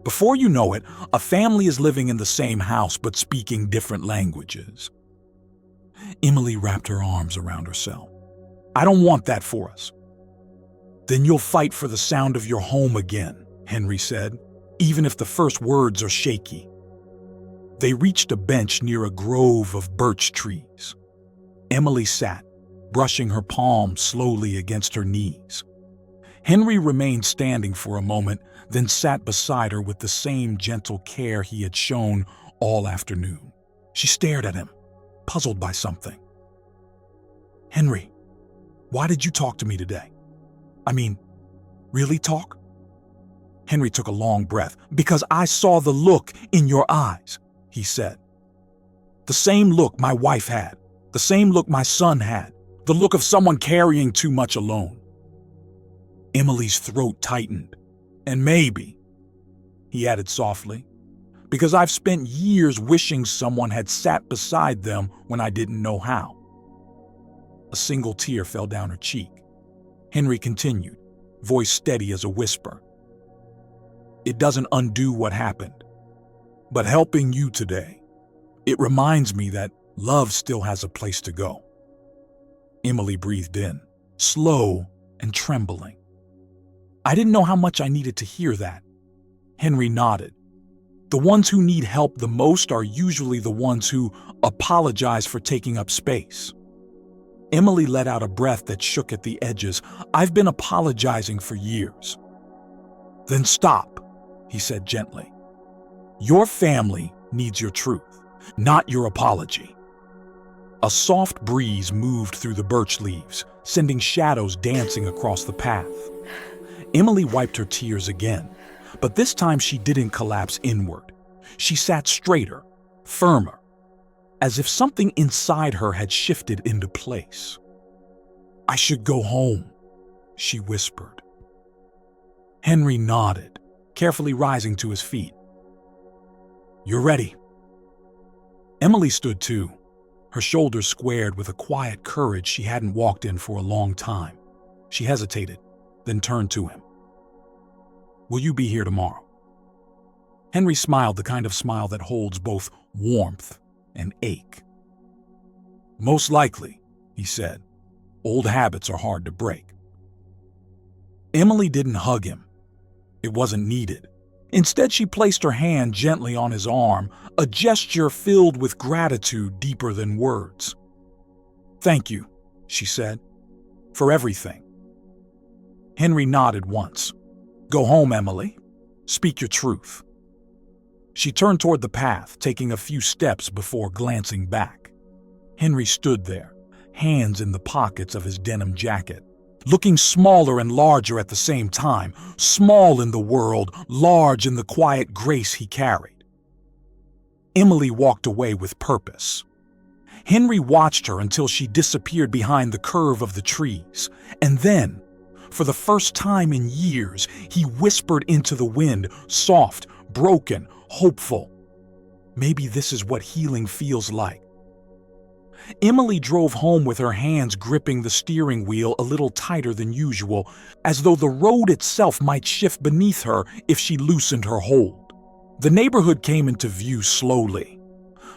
Before you know it, a family is living in the same house but speaking different languages. Emily wrapped her arms around herself. I don't want that for us. Then you'll fight for the sound of your home again, Henry said, even if the first words are shaky. They reached a bench near a grove of birch trees. Emily sat, brushing her palms slowly against her knees. Henry remained standing for a moment, then sat beside her with the same gentle care he had shown all afternoon. She stared at him, puzzled by something. Henry, why did you talk to me today? I mean, really talk? Henry took a long breath. Because I saw the look in your eyes, he said. The same look my wife had, the same look my son had, the look of someone carrying too much alone. Emily's throat tightened. And maybe, he added softly, because I've spent years wishing someone had sat beside them when I didn't know how. A single tear fell down her cheek. Henry continued, voice steady as a whisper. It doesn't undo what happened, but helping you today, it reminds me that love still has a place to go. Emily breathed in, slow and trembling. I didn't know how much I needed to hear that. Henry nodded. The ones who need help the most are usually the ones who apologize for taking up space. Emily let out a breath that shook at the edges. I've been apologizing for years. Then stop, he said gently. Your family needs your truth, not your apology. A soft breeze moved through the birch leaves, sending shadows dancing across the path. Emily wiped her tears again, but this time she didn't collapse inward. She sat straighter, firmer, as if something inside her had shifted into place. I should go home, she whispered. Henry nodded, carefully rising to his feet. You're ready. Emily stood too, her shoulders squared with a quiet courage she hadn't walked in for a long time. She hesitated, then turned to him. Will you be here tomorrow? Henry smiled, the kind of smile that holds both warmth and ache. "Most likely," he said. "Old habits are hard to break." Emily didn't hug him. It wasn't needed. Instead, she placed her hand gently on his arm, a gesture filled with gratitude deeper than words. "Thank you," she said, "for everything." Henry nodded once. "Go home, Emily. Speak your truth." She turned toward the path, taking a few steps before glancing back. Henry stood there, hands in the pockets of his denim jacket, looking smaller and larger at the same time, small in the world, large in the quiet grace he carried. Emily walked away with purpose. Henry watched her until she disappeared behind the curve of the trees, and then, for the first time in years, he whispered into the wind, soft, broken, hopeful. "Maybe this is what healing feels like." Emily drove home with her hands gripping the steering wheel a little tighter than usual, as though the road itself might shift beneath her if she loosened her hold. The neighborhood came into view slowly.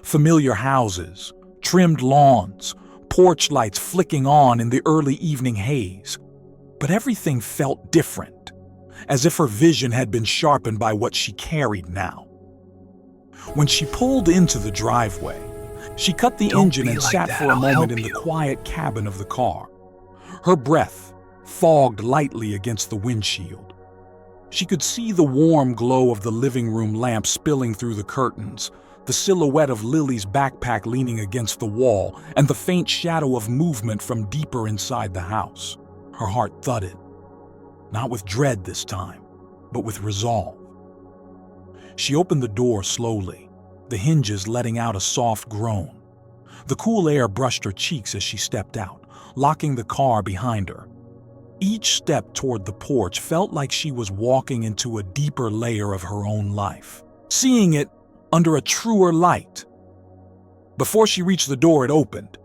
Familiar houses, trimmed lawns, porch lights flicking on in the early evening haze. But everything felt different, as if her vision had been sharpened by what she carried now. When she pulled into the driveway, she cut the engine and sat for a moment in the quiet cabin of the car. Her breath fogged lightly against the windshield. She could see the warm glow of the living room lamp spilling through the curtains, the silhouette of Lily's backpack leaning against the wall, and the faint shadow of movement from deeper inside the house. Her heart thudded, not with dread this time, but with resolve. She opened the door slowly, the hinges letting out a soft groan. The cool air brushed her cheeks as she stepped out, locking the car behind her. Each step toward the porch felt like she was walking into a deeper layer of her own life, seeing it under a truer light. Before she reached the door, it opened.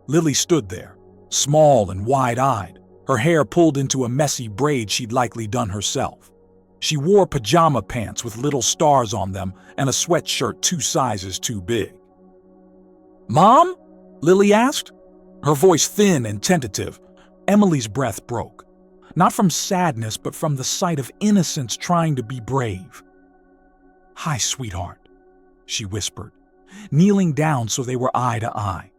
Lily stood there, small and wide-eyed, her hair pulled into a messy braid she'd likely done herself. She wore pajama pants with little stars on them and a sweatshirt 2 sizes too big. "Mom?" Lily asked, her voice thin and tentative. Emily's breath broke, not from sadness but from the sight of innocence trying to be brave. "Hi, sweetheart," she whispered, kneeling down so they were eye to eye.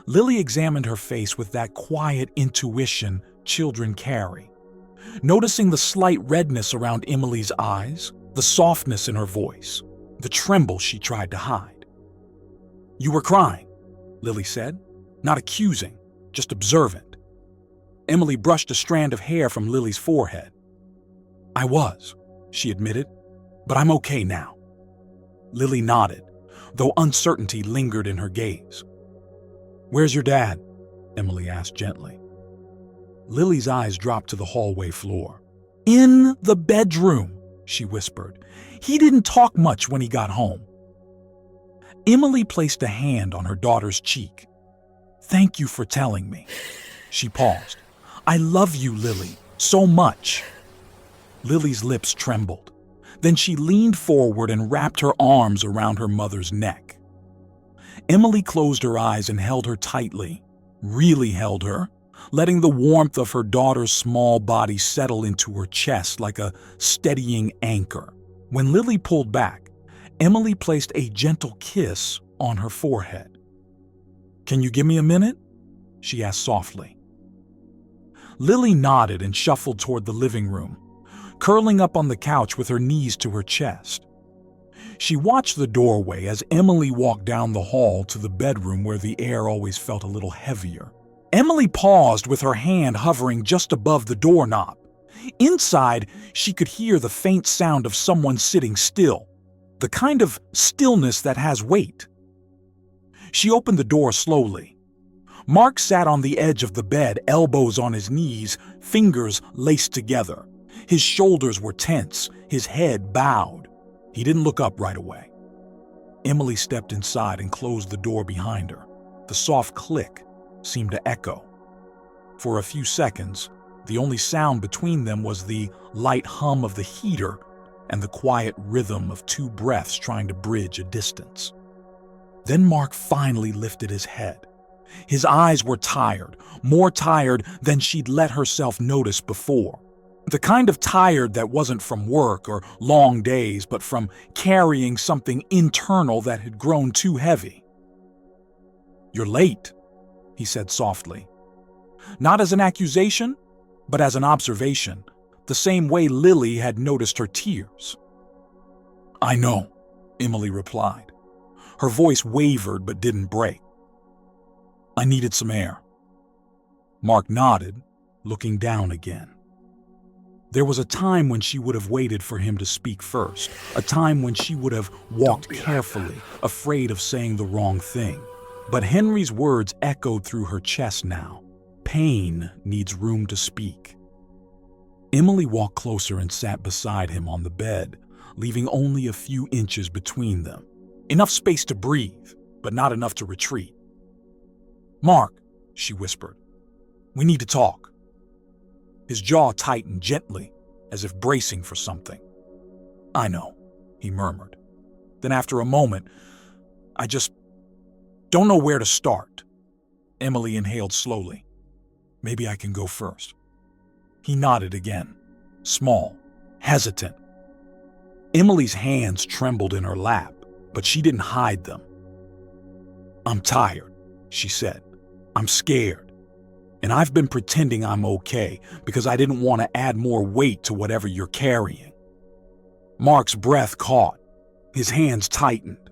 Lily examined her face with that quiet intuition children carry, noticing the slight redness around Emily's eyes, the softness in her voice, the tremble she tried to hide. "You were crying," Lily said, not accusing, just observant. Emily brushed a strand of hair from Lily's forehead. "I was," she admitted, "but I'm okay now." Lily nodded, though uncertainty lingered in her gaze. "Where's your dad?" Emily asked gently. Lily's eyes dropped to the hallway floor. "In the bedroom," she whispered. "He didn't talk much when he got home." Emily placed a hand on her daughter's cheek. "Thank you for telling me." She paused. "I love you, Lily, so much." Lily's lips trembled. Then she leaned forward and wrapped her arms around her mother's neck. Emily closed her eyes and held her tightly, really held her, letting the warmth of her daughter's small body settle into her chest like a steadying anchor. When Lily pulled back, Emily placed a gentle kiss on her forehead. "Can you give me a minute?" she asked softly. Lily nodded and shuffled toward the living room, curling up on the couch with her knees to her chest. She watched the doorway as Emily walked down the hall to the bedroom where the air always felt a little heavier. Emily paused with her hand hovering just above the doorknob. Inside, she could hear the faint sound of someone sitting still, the kind of stillness that has weight. She opened the door slowly. Mark sat on the edge of the bed, elbows on his knees, fingers laced together. His shoulders were tense, his head bowed. He didn't look up right away. Emily stepped inside and closed the door behind her. The soft click seemed to echo. For a few seconds, the only sound between them was the light hum of the heater and the quiet rhythm of two breaths trying to bridge a distance. Then Mark finally lifted his head. His eyes were tired, more tired than she'd let herself notice before. The kind of tired that wasn't from work or long days, but from carrying something internal that had grown too heavy. "You're late," he said softly. Not as an accusation, but as an observation, the same way Lily had noticed her tears. "I know," Emily replied. Her voice wavered but didn't break. "I needed some air." Mark nodded, looking down again. There was a time when she would have waited for him to speak first, a time when she would have walked carefully, afraid of saying the wrong thing. But Henry's words echoed through her chest now. Pain needs room to speak. Emily walked closer and sat beside him on the bed, leaving only a few inches between them. Enough space to breathe, but not enough to retreat. "Mark," she whispered, "we need to talk." His jaw tightened gently, as if bracing for something. "I know," he murmured. Then after a moment, "I just don't know where to start." Emily inhaled slowly. "Maybe I can go first." He nodded again, small, hesitant. Emily's hands trembled in her lap, but she didn't hide them. "I'm tired," she said. "I'm scared. And I've been pretending I'm okay because I didn't want to add more weight to whatever you're carrying." Mark's breath caught. His hands tightened.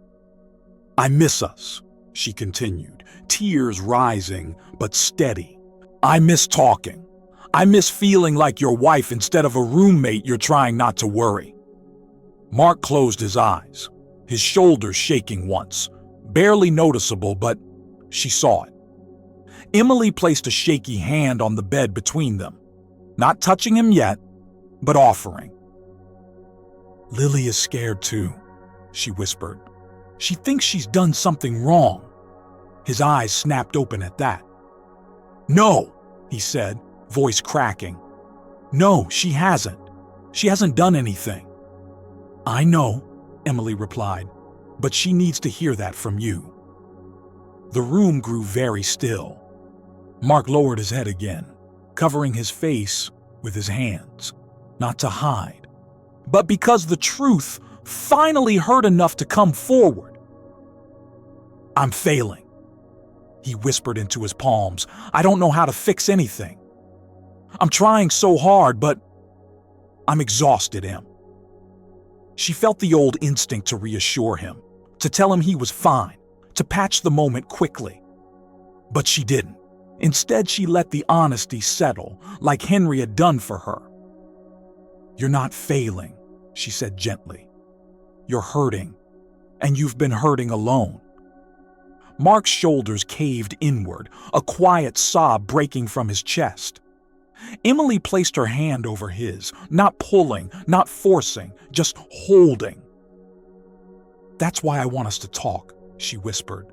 "I miss us," she continued, tears rising but steady. "I miss talking. I miss feeling like your wife instead of a roommate you're trying not to worry." Mark closed his eyes, his shoulders shaking once, barely noticeable, but she saw it. Emily placed a shaky hand on the bed between them, not touching him yet, but offering. "Lily is scared too," she whispered. "She thinks she's done something wrong." His eyes snapped open at that. "No," he said, voice cracking. "No, she hasn't. She hasn't done anything." "I know," Emily replied, "but she needs to hear that from you." The room grew very still. Mark lowered his head again, covering his face with his hands, not to hide, but because the truth finally hurt enough to come forward. "I'm failing," he whispered into his palms. "I don't know how to fix anything. I'm trying so hard, but I'm exhausted, Em." She felt the old instinct to reassure him, to tell him he was fine, to patch the moment quickly. But she didn't. Instead, she let the honesty settle, like Henry had done for her. "You're not failing," she said gently. "You're hurting, and you've been hurting alone." Mark's shoulders caved inward, a quiet sob breaking from his chest. Emily placed her hand over his, not pulling, not forcing, just holding. "That's why I want us to talk," she whispered.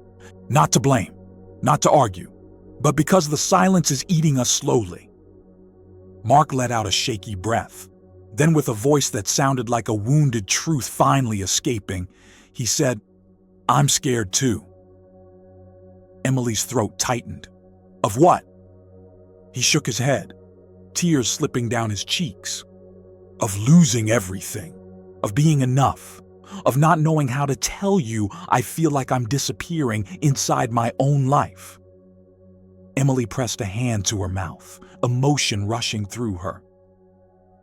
"Not to blame, not to argue, but because the silence is eating us slowly." Mark let out a shaky breath. Then, with a voice that sounded like a wounded truth finally escaping, he said, "I'm scared too." Emily's throat tightened. "Of what?" He shook his head, tears slipping down his cheeks. "Of losing everything, of being enough, of not knowing how to tell you I feel like I'm disappearing inside my own life." Emily pressed a hand to her mouth, emotion rushing through her.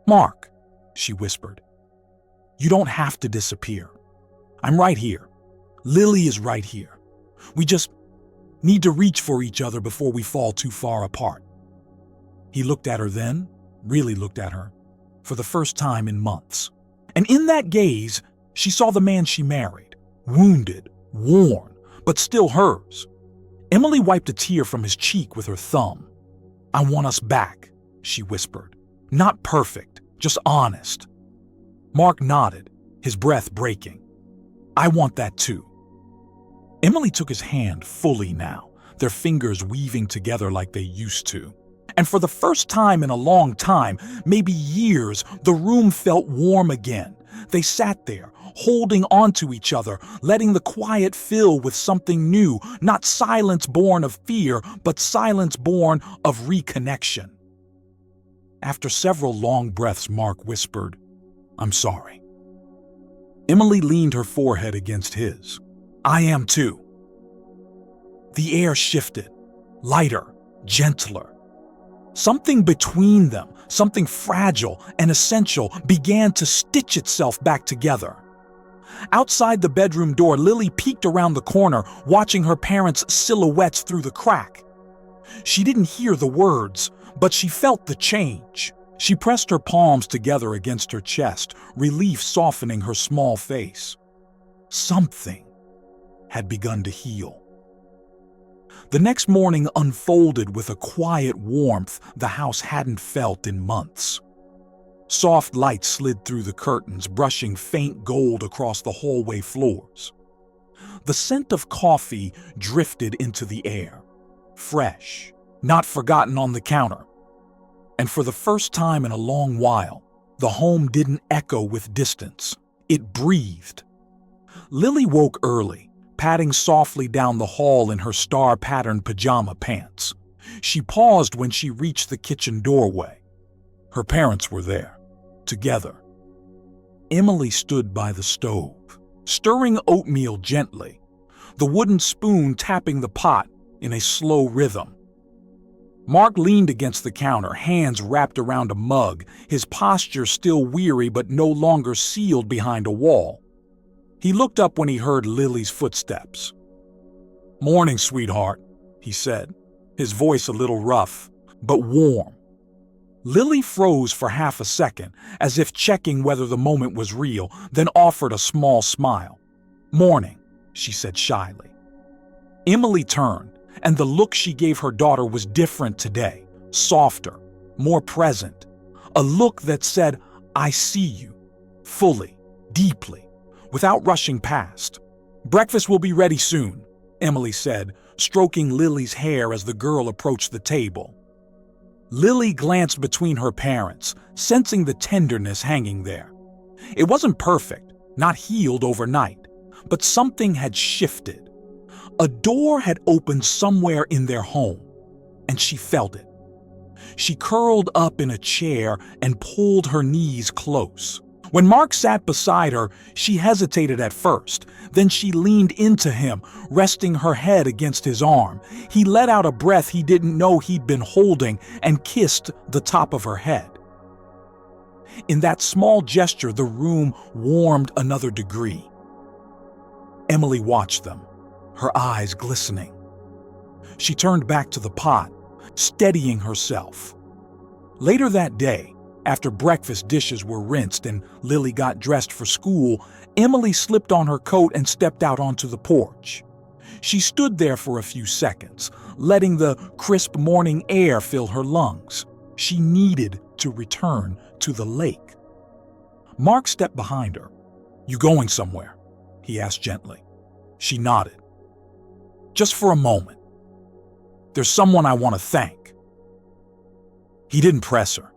"Mark," she whispered, "you don't have to disappear. I'm right here. Lily is right here. We just need to reach for each other before we fall too far apart." He looked at her then, really looked at her, for the first time in months. And in that gaze, she saw the man she married, wounded, worn, but still hers. Emily wiped a tear from his cheek with her thumb. "I want us back," she whispered. "Not perfect, just honest." Mark nodded, his breath breaking. "I want that too." Emily took his hand fully now, their fingers weaving together like they used to. And for the first time in a long time, maybe years, the room felt warm again, They sat there, holding onto each other, letting the quiet fill with something new, not silence born of fear, but silence born of reconnection. After several long breaths, Mark whispered, "I'm sorry." Emily leaned her forehead against his. "I am too." The air shifted, lighter, gentler. Something between them, something fragile and essential, began to stitch itself back together. Outside the bedroom door, Lily peeked around the corner, watching her parents' silhouettes through the crack. She didn't hear the words, but she felt the change. She pressed her palms together against her chest, relief softening her small face. Something had begun to heal. The next morning unfolded with a quiet warmth the house hadn't felt in months. Soft light slid through the curtains, brushing faint gold across the hallway floors. The scent of coffee drifted into the air, fresh, not forgotten on the counter. And for the first time in a long while, the home didn't echo with distance. It breathed. Lily woke early, padding softly down the hall in her star-patterned pajama pants. She paused when she reached the kitchen doorway. Her parents were there, together. Emily stood by the stove, stirring oatmeal gently, the wooden spoon tapping the pot in a slow rhythm. Mark leaned against the counter, hands wrapped around a mug, his posture still weary but no longer sealed behind a wall. He looked up when he heard Lily's footsteps. "Morning, sweetheart," he said, his voice a little rough, but warm. Lily froze for half a second, as if checking whether the moment was real, then offered a small smile. "Morning," she said shyly. Emily turned, and the look she gave her daughter was different today, softer, more present. A look that said, "I see you," fully, deeply, without rushing past. "Breakfast will be ready soon," Emily said, stroking Lily's hair as the girl approached the table. Lily glanced between her parents, sensing the tenderness hanging there. It wasn't perfect, not healed overnight, but something had shifted. A door had opened somewhere in their home, and she felt it. She curled up in a chair and pulled her knees close. When Mark sat beside her, she hesitated at first. Then she leaned into him, resting her head against his arm. He let out a breath he didn't know he'd been holding and kissed the top of her head. In that small gesture, the room warmed another degree. Emily watched them, her eyes glistening. She turned back to the pot, steadying herself. Later that day, after breakfast dishes were rinsed and Lily got dressed for school, Emily slipped on her coat and stepped out onto the porch. She stood there for a few seconds, letting the crisp morning air fill her lungs. She needed to return to the lake. Mark stepped behind her. "You going somewhere?" he asked gently. She nodded. "Just for a moment. There's someone I want to thank." He didn't press her.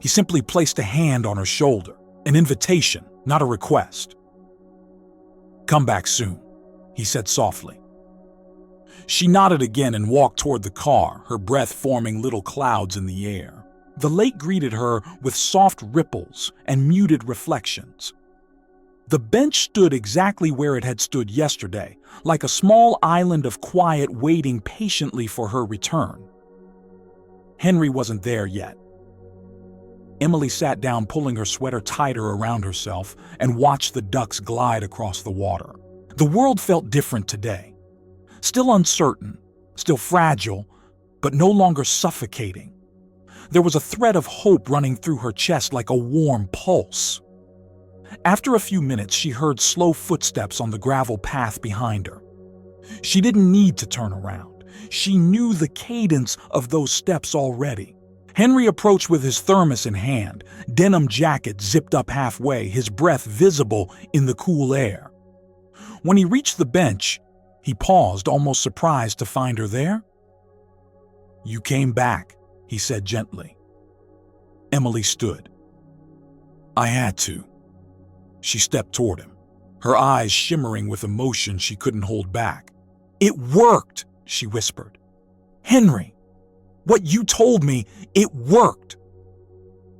He simply placed a hand on her shoulder, an invitation, not a request. "Come back soon," he said softly. She nodded again and walked toward the car, her breath forming little clouds in the air. The lake greeted her with soft ripples and muted reflections. The bench stood exactly where it had stood yesterday, like a small island of quiet waiting patiently for her return. Henry wasn't there yet. Emily sat down, pulling her sweater tighter around herself, and watched the ducks glide across the water. The world felt different today. Still uncertain, still fragile, but no longer suffocating. There was a thread of hope running through her chest like a warm pulse. After a few minutes, she heard slow footsteps on the gravel path behind her. She didn't need to turn around. She knew the cadence of those steps already. Henry approached with his thermos in hand, denim jacket zipped up halfway, his breath visible in the cool air. When he reached the bench, he paused, almost surprised to find her there. "You came back," he said gently. Emily stood. "I had to." She stepped toward him, her eyes shimmering with emotion she couldn't hold back. "It worked," she whispered. "Henry, what you told me, it worked."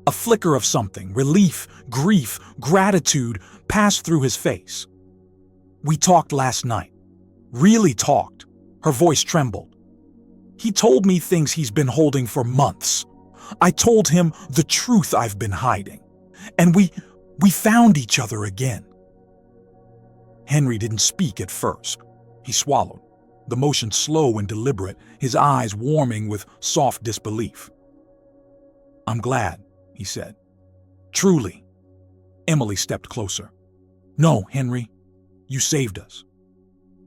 A flicker of something, relief, grief, gratitude, passed through his face. "We talked last night. Really talked." Her voice trembled. "He told me things he's been holding for months. I told him the truth I've been hiding. And we found each other again." Henry didn't speak at first. He swallowed, the motion slow and deliberate, his eyes warming with soft disbelief. "I'm glad," he said. "Truly." Emily stepped closer. "No, Henry, you saved us."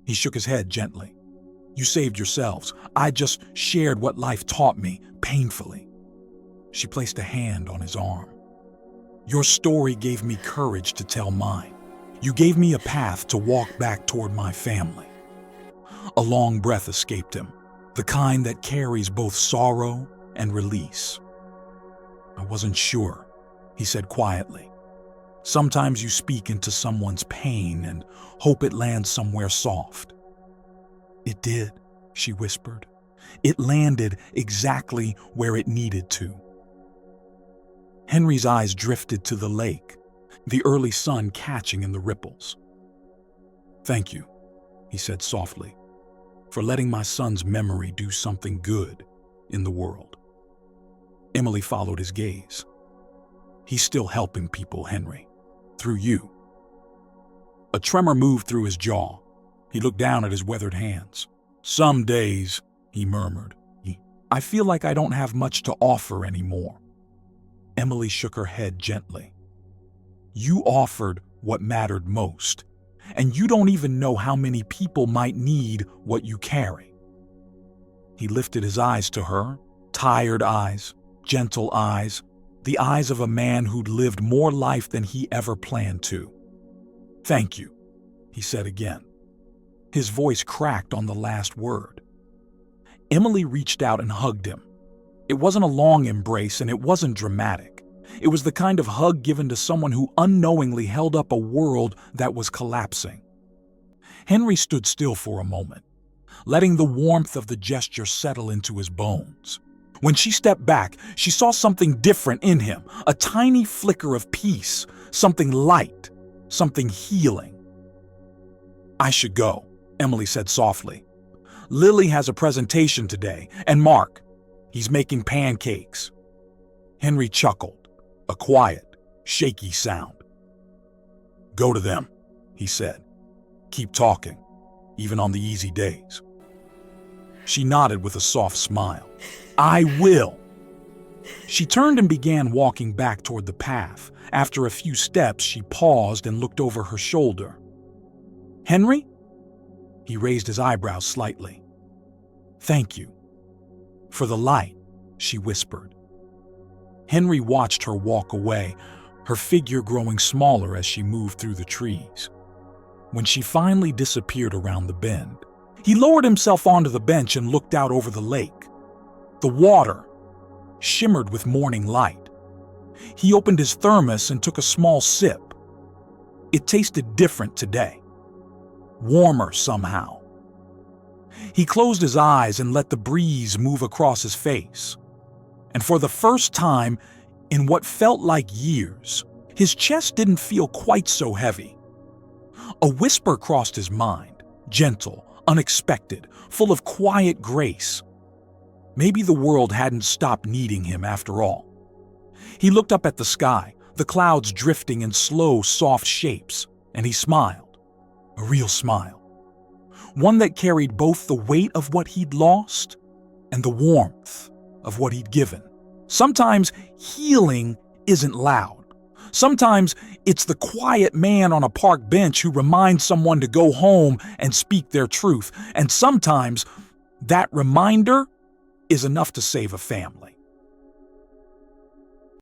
He shook his head gently. "You saved yourselves. I just shared what life taught me, painfully." She placed a hand on his arm. "Your story gave me courage to tell mine. You gave me a path to walk back toward my family." A long breath escaped him, the kind that carries both sorrow and release. "I wasn't sure," he said quietly. "Sometimes you speak into someone's pain and hope it lands somewhere soft." "It did," she whispered. "It landed exactly where it needed to." Henry's eyes drifted to the lake, the early sun catching in the ripples. "Thank you," he said softly, "for letting my son's memory do something good in the world." Emily followed his gaze. "He's still helping people, Henry, through you." A tremor moved through his jaw. He looked down at his weathered hands. "Some days," he murmured, "I feel like I don't have much to offer anymore." Emily shook her head gently. "You offered what mattered most, and you don't even know how many people might need what you carry." He lifted his eyes to her, tired eyes, gentle eyes, the eyes of a man who'd lived more life than he ever planned to. "Thank you," he said again. His voice cracked on the last word. Emily reached out and hugged him. It wasn't a long embrace and it wasn't dramatic. It was the kind of hug given to someone who unknowingly held up a world that was collapsing. Henry stood still for a moment, letting the warmth of the gesture settle into his bones. When she stepped back, she saw something different in him, a tiny flicker of peace, something light, something healing. "I should go," Emily said softly. "Lily has a presentation today, and Mark, he's making pancakes." Henry chuckled, a quiet, shaky sound. "Go to them," he said. "Keep talking, even on the easy days." She nodded with a soft smile. "I will." She turned and began walking back toward the path. After a few steps, she paused and looked over her shoulder. "Henry?" He raised his eyebrows slightly. "Thank you." "For the light," she whispered. Henry watched her walk away, her figure growing smaller as she moved through the trees. When she finally disappeared around the bend, he lowered himself onto the bench and looked out over the lake. The water shimmered with morning light. He opened his thermos and took a small sip. It tasted different today, warmer somehow. He closed his eyes and let the breeze move across his face. And for the first time in what felt like years, his chest didn't feel quite so heavy. A whisper crossed his mind, gentle, unexpected, full of quiet grace. Maybe the world hadn't stopped needing him after all. He looked up at the sky, the clouds drifting in slow, soft shapes, and he smiled. A real smile. One that carried both the weight of what he'd lost and the warmth of what he'd given. Sometimes healing isn't loud. Sometimes it's the quiet man on a park bench who reminds someone to go home and speak their truth. And sometimes that reminder is enough to save a family.